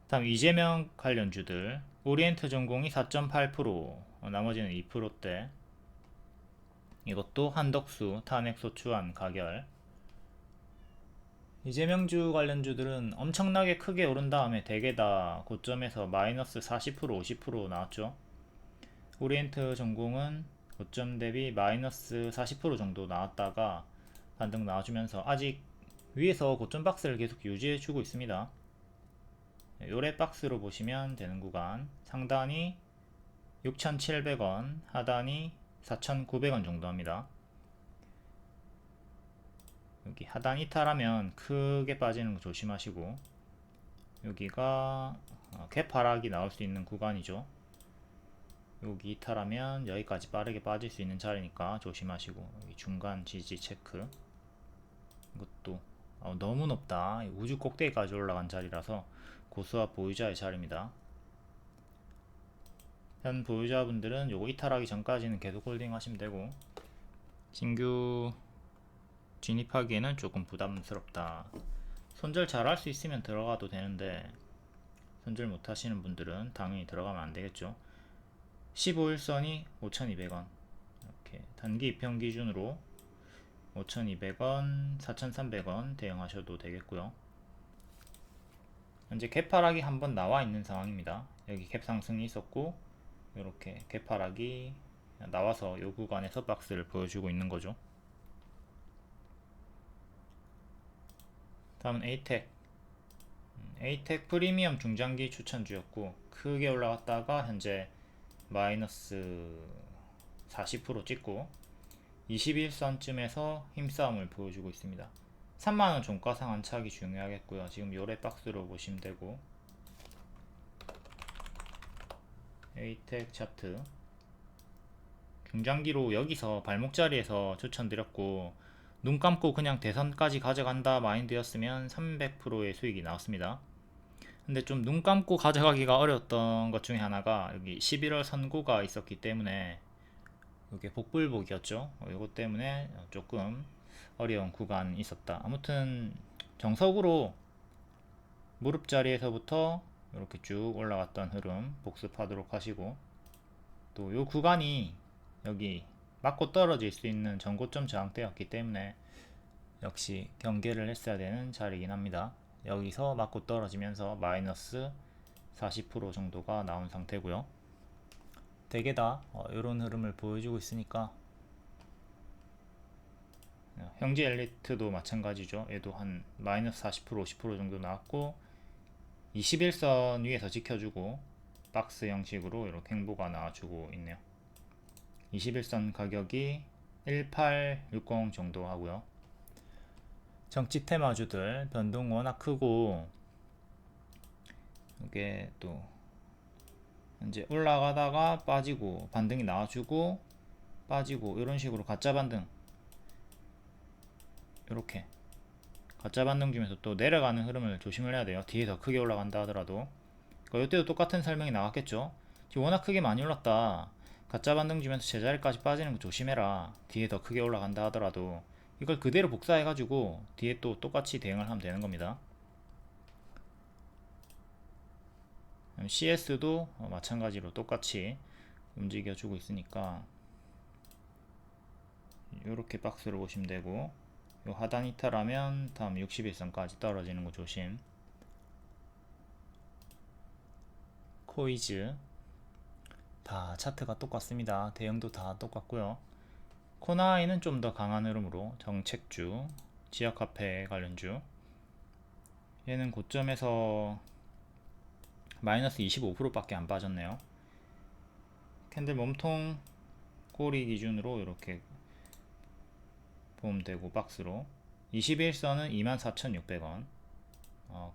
다음 이재명 관련주들, 오리엔트 전공이 4.8%, 나머지는 2%대. 이것도 한덕수 탄핵 소추안 가결. 이재명주 관련주들은 엄청나게 크게 오른 다음에 대개 다 고점에서 마이너스 40% 50% 나왔죠. 오리엔트 전공은 고점 대비 마이너스 40% 정도 나왔다가 반등 나와주면서 아직 위에서 고점 박스를 계속 유지해주고 있습니다. 요래 박스로 보시면 되는 구간, 상단이 6,700원, 하단이 4,900원 정도 합니다. 여기 하단 이탈하면 크게 빠지는 거 조심하시고, 여기가 갭 하락이 나올 수 있는 구간이죠. 여기 이탈하면 여기까지 빠르게 빠질 수 있는 자리니까 조심하시고, 여기 중간 지지 체크. 이것도 너무 높다. 우주 꼭대기까지 올라간 자리라서 고수와 보유자의 자리입니다. 현 보유자분들은 요거 이탈하기 전까지는 계속 홀딩 하시면 되고, 신규 진입하기에는 조금 부담스럽다. 손절 잘 할 수 있으면 들어가도 되는데 손절 못 하시는 분들은 당연히 들어가면 안 되겠죠. 15일선이 5,200원, 이렇게 단기 입형 기준으로 5,200원, 4,300원 대응하셔도 되겠고요. 현재 갭하락이 한번 나와 있는 상황입니다. 여기 갭 상승이 있었고, 이렇게 갭하락이 나와서 이 구간에서 박스를 보여주고 있는 거죠. 다음은 에이텍. 에이텍 프리미엄 중장기 추천주였고, 크게 올라갔다가 현재 마이너스 40% 찍고 21선쯤에서 힘싸움을 보여주고 있습니다. 3만원 종가상 안착이 중요하겠고요. 지금 요래 박스로 보시면 되고, 에이텍 차트 중장기로 여기서 발목자리에서 추천드렸고, 눈 감고 그냥 대선까지 가져간다 마인드였으면 300%의 수익이 나왔습니다. 근데 좀 눈 감고 가져가기가 어려웠던 것 중에 하나가 여기 11월 선고가 있었기 때문에 이게 복불복이었죠. 이것 때문에 조금 어려운 구간이 있었다. 아무튼 정석으로 무릎 자리에서부터 이렇게 쭉 올라갔던 흐름 복습하도록 하시고, 또 요 구간이 여기 맞고 떨어질 수 있는 전고점 저항대였기 때문에 역시 경계를 했어야 되는 자리이긴 합니다. 여기서 맞고 떨어지면서 마이너스 40% 정도가 나온 상태고요. 대개 다 이런 흐름을 보여주고 있으니까, 형제 엘리트도 마찬가지죠. 얘도 한 마이너스 40% 50% 정도 나왔고 21선 위에서 지켜주고 박스 형식으로 이렇게 행보가 나와주고 있네요. 21선 가격이 1860 정도 하고요. 정치 테마주들 변동 워낙 크고, 이게 또 이제 올라가다가 빠지고 반등이 나와주고 빠지고 이런 식으로 가짜 반등, 이렇게 가짜 반등 주면서 또 내려가는 흐름을 조심을 해야 돼요. 뒤에 더 크게 올라간다 하더라도. 그러니까 이때도 똑같은 설명이 나왔겠죠. 지금 워낙 크게 많이 올랐다, 가짜 반등 주면서 제자리까지 빠지는 거 조심해라, 뒤에 더 크게 올라간다 하더라도. 이걸 그대로 복사해 가지고 뒤에 또 똑같이 대응을 하면 되는 겁니다. CS도 마찬가지로 똑같이 움직여 주고 있으니까 이렇게 박스를 보시면 되고, 요 하단 이탈하면 다음 61선까지 떨어지는 거 조심. 코이즈 다 차트가 똑같습니다. 대형도 다 똑같고요. 코나이는 좀 더 강한 흐름으로 정책주, 지역화폐 관련주, 얘는 고점에서 마이너스 25%밖에 안 빠졌네요. 캔들 몸통 꼬리 기준으로 이렇게 보면 되고, 박스로 21선은 24,600원.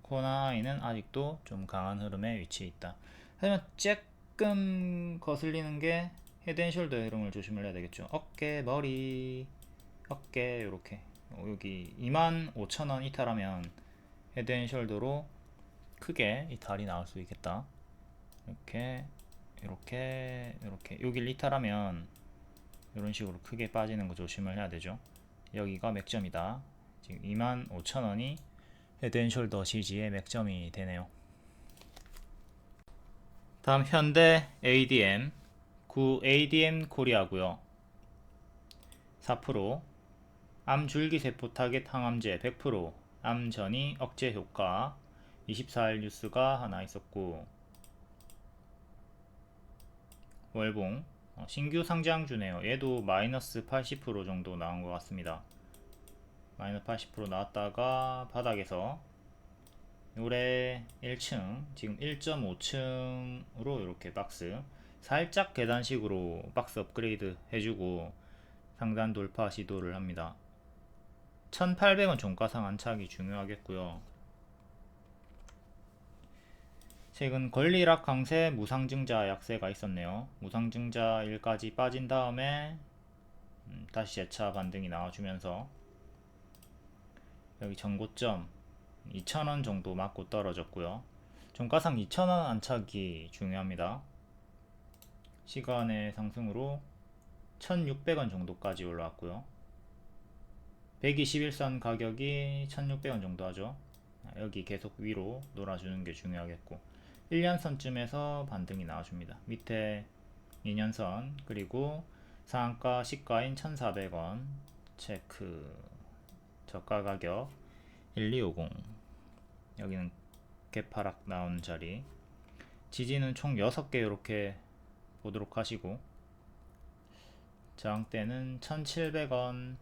코나이는 아직도 좀 강한 흐름에 위치해 있다. 하지만 조금 거슬리는 게 헤드앤숄더 흐름을 조심을 해야 되겠죠. 어깨, 머리, 어깨 이렇게 여기 25,000원 이탈하면 헤드앤숄더로 크게 이탈이 나올 수 있겠다. 이렇게 이렇게 이렇게 여기를 이탈하면 이런 식으로 크게 빠지는 거 조심을 해야 되죠. 여기가 맥점이다. 지금 25,000원이 헤드앤숄더 지지의 맥점이 되네요. 다음 현대 ADM 9 ADM 코리아고요. 4%, 암 줄기세포 타겟 항암제 100%, 암 전이 억제 효과 24일 뉴스가 하나 있었고, 월봉 신규 상장주네요. 얘도 마이너스 80% 정도 나온 것 같습니다. 마이너스 80% 나왔다가 바닥에서 요래 1층, 지금 1.5층으로 이렇게 박스 살짝 계단식으로 박스 업그레이드 해주고 상단 돌파 시도를 합니다. 1800원 종가상 안착이 중요하겠고요. 최근 권리락 강세, 무상증자 약세가 있었네요. 무상증자 1까지 빠진 다음에 다시 재차 반등이 나와주면서 여기 전고점 2,000원 정도 맞고 떨어졌고요. 종가상 2,000원 안착이 중요합니다. 시간의 상승으로 1,600원 정도까지 올라왔고요. 121선 가격이 1,600원 정도 하죠. 여기 계속 위로 놀아주는 게 중요하겠고, 1년선쯤에서 반등이 나와줍니다. 밑에 2년선, 그리고 상한가 시가인 1,400원 체크, 저가 가격 1250, 여기는 개파락 나온 자리, 지지는 총 6개 이렇게 보도록 하시고, 저항대는 1,700원,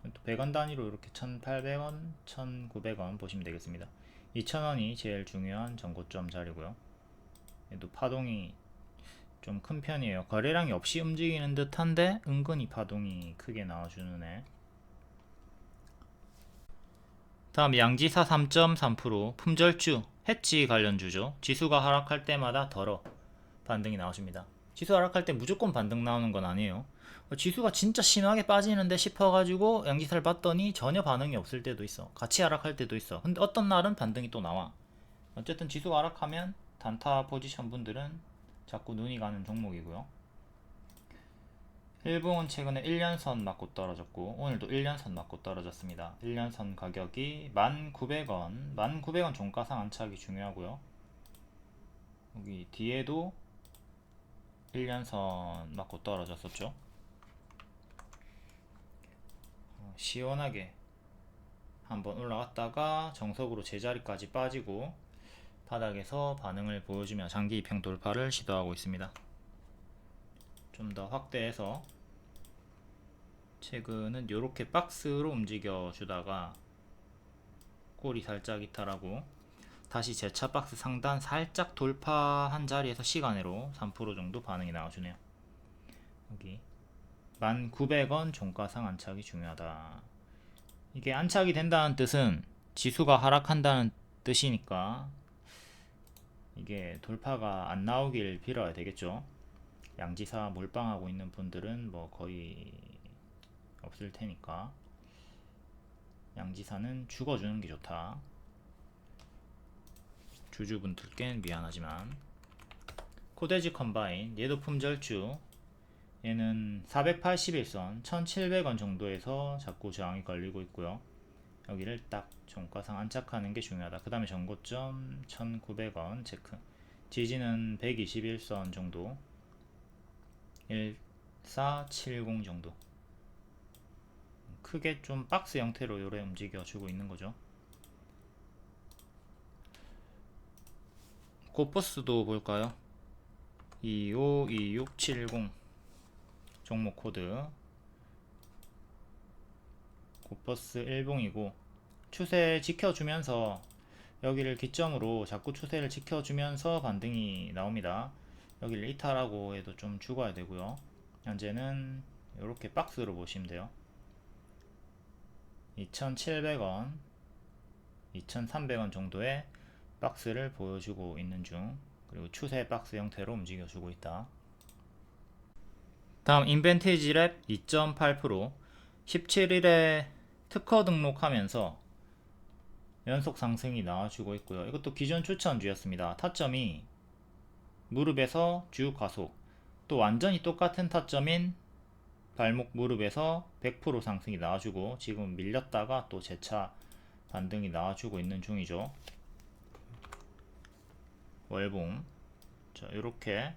또 100원 단위로 이렇게 1,800원, 1,900원 보시면 되겠습니다. 2,000원이 제일 중요한 전고점 자리고요. 얘도 파동이 좀 큰 편이에요. 거래량이 없이 움직이는 듯한데 은근히 파동이 크게 나와주는 애. 다음 양지사 3.3%, 품절주, 해치 관련주죠. 지수가 하락할 때마다 덜어 반등이 나와줍니다. 지수 하락할 때 무조건 반등 나오는 건 아니에요. 지수가 진짜 심하게 빠지는데 싶어가지고 양지사를 봤더니 전혀 반응이 없을 때도 있어. 같이 하락할 때도 있어. 근데 어떤 날은 반등이 또 나와. 어쨌든 지수가 하락하면 단타 포지션 분들은 자꾸 눈이 가는 종목이고요. 일봉은 최근에 1년선 맞고 떨어졌고 오늘도 1년선 맞고 떨어졌습니다. 1년선 가격이 1,900원, 1,900원 종가상 안착이 중요하고요. 여기 뒤에도 1년선 맞고 떨어졌었죠. 시원하게 한번 올라갔다가 정석으로 제자리까지 빠지고 바닥에서 반응을 보여주며 장기 입형 돌파를 시도하고 있습니다. 좀 더 확대해서 최근은 이렇게 박스로 움직여 주다가 꼬리 살짝 이탈하고 다시 재차 박스 상단 살짝 돌파한 자리에서 시간으로 3% 정도 반응이 나와주네요. 여기 1900원 종가상 안착이 중요하다. 이게 안착이 된다는 뜻은 지수가 하락한다는 뜻이니까 이게 돌파가 안 나오길 빌어야 되겠죠. 양지사 몰빵하고 있는 분들은 뭐 거의 없을 테니까 양지사는 죽어주는 게 좋다. 주주분들께는 미안하지만 코데지 컴바인 얘도 품절주. 얘는 481선 1700원 정도에서 자꾸 저항이 걸리고 있고요. 여기를 딱 종가상 안착하는 게 중요하다. 그 다음에 전고점 1900원 체크. 지지는 121선 정도, 1470 정도. 크게 좀 박스 형태로 요래 움직여 주고 있는 거죠. 코퍼스도 볼까요? 252670 종목 코드. 코퍼스 일봉이고 추세 지켜주면서 여기를 기점으로 자꾸 추세를 지켜주면서 반등이 나옵니다. 여기를 이탈하고 해도 좀 죽어야 되고요. 현재는 이렇게 박스로 보시면 돼요. 2700원 2300원 정도의 박스를 보여주고 있는 중, 그리고 추세 박스 형태로 움직여주고 있다. 다음 인벤티지 랩 2.8% 17일에 특허 등록하면서 연속 상승이 나와주고 있고요. 이것도 기존 추천주였습니다. 타점이 무릎에서 주 가속, 또 완전히 똑같은 타점인 발목 무릎에서 100% 상승이 나와주고 지금 밀렸다가 또 재차 반등이 나와주고 있는 중이죠. 월봉 이렇게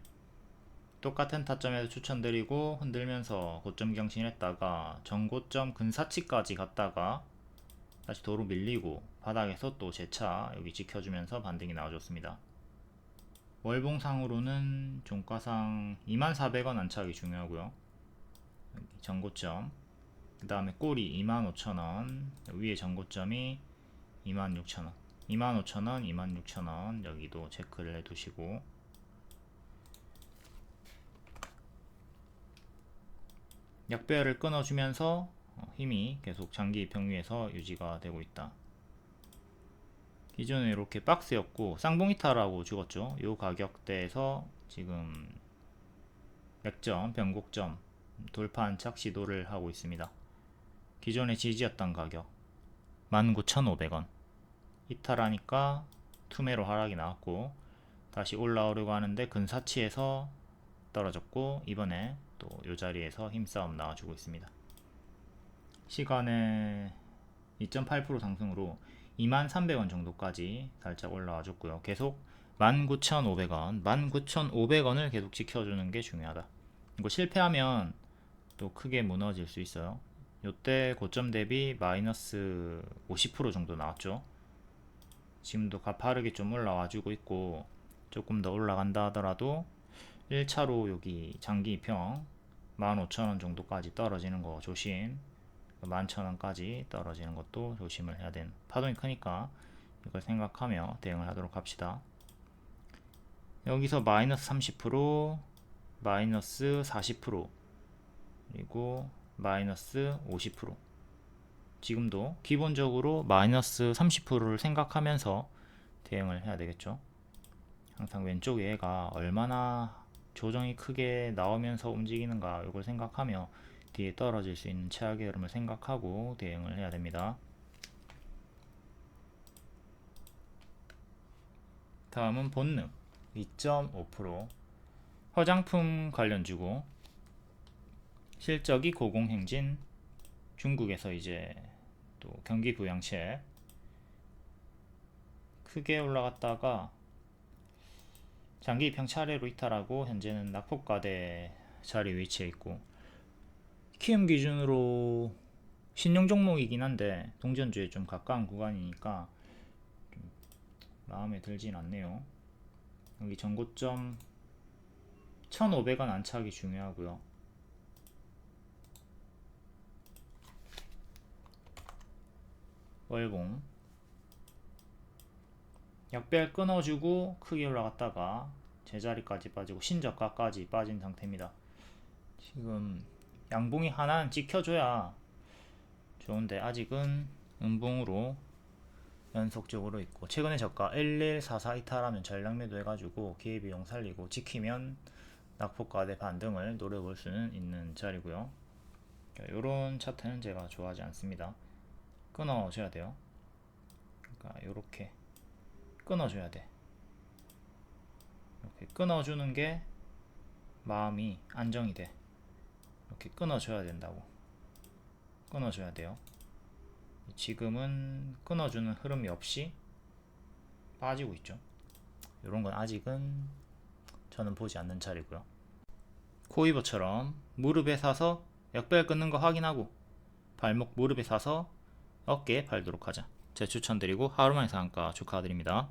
똑같은 타점에서 추천드리고 흔들면서 고점 경신했다가 전고점 근사치까지 갔다가 다시 도로 밀리고 바닥에서 또 재차 여기 지켜주면서 반등이 나와줬습니다. 월봉상으로는 종가상 2400원 안착이 중요하고요. 여기 전고점, 그 다음에 꼬리 25,000원, 위에 전고점이 26,000원, 25,000원, 26,000원 여기도 체크를 해두시고, 약배열을 끊어주면서 힘이 계속 장기 평위에서 유지가 되고 있다. 기존에 이렇게 박스였고 쌍봉이탈하고 죽었죠. 요 가격대에서 지금 맥점, 변곡점 돌파 안착 시도를 하고 있습니다. 기존에 지지였던 가격 19,500원 이탈하니까 투매로 하락이 나왔고 다시 올라오려고 하는데 근사치에서 떨어졌고 이번에 또 이 자리에서 힘싸움 나와주고 있습니다. 시간에 2.8% 상승으로 23,000원 정도까지 살짝 올라와 줬고요. 계속 19,500원 19,500원을 계속 지켜주는 게 중요하다. 이거 실패하면 또 크게 무너질 수 있어요. 요때 고점 대비 마이너스 50% 정도 나왔죠. 지금도 가파르게 좀 올라와 주고 있고 조금 더 올라간다 하더라도 1차로 여기 장기 입형 15,000원 정도까지 떨어지는 거 조심. 11,000원까지 떨어지는 것도 조심을 해야 되는, 파동이 크니까 이걸 생각하며 대응을 하도록 합시다. 여기서 마이너스 30%, 마이너스 40%, 그리고 마이너스 50%. 지금도 기본적으로 마이너스 30%를 생각하면서 대응을 해야 되겠죠. 항상 왼쪽 얘가 얼마나 조정이 크게 나오면서 움직이는가 이걸 생각하며 뒤에 떨어질 수 있는 최악의 흐름을 생각하고 대응을 해야 됩니다. 다음은 본능 2.5% 화장품 관련주고 실적이 고공행진, 중국에서 이제 또 경기 부양책 크게 올라갔다가 장기 입형 차례로 이탈하고 현재는 낙폭과대 자리 위치해 있고, 키움 기준으로 신용 종목이긴 한데 동전주에 좀 가까운 구간이니까 좀 마음에 들진 않네요. 여기 전고점 1500원 안착이 중요하고요. 월봉 역별 끊어주고 크게 올라갔다가 제자리까지 빠지고 신저가까지 빠진 상태입니다. 지금 양봉이 하나는 찍혀줘야 좋은데 아직은 음봉으로 연속적으로 있고, 최근에 저가 1144 이탈하면 전량 매도 해가지고 기회비용 살리고 지키면 낙폭과대 반등을 노려볼 수는 있는 자리고요. 요런 차트는 제가 좋아하지 않습니다. 끊어줘야 돼요. 그러니까 요렇게 끊어줘야 돼. 이렇게 끊어주는 게 마음이 안정이 돼. 이렇게 끊어줘야 된다고. 끊어줘야 돼요. 지금은 끊어주는 흐름이 없이 빠지고 있죠. 이런 건 아직은 저는 보지 않는 차례고요. 코이버처럼 무릎에 사서 역별 끊는 거 확인하고 발목 무릎에 사서 어깨에 팔도록 하자. 제 추천드리고 하루만에 상한가 축하드립니다.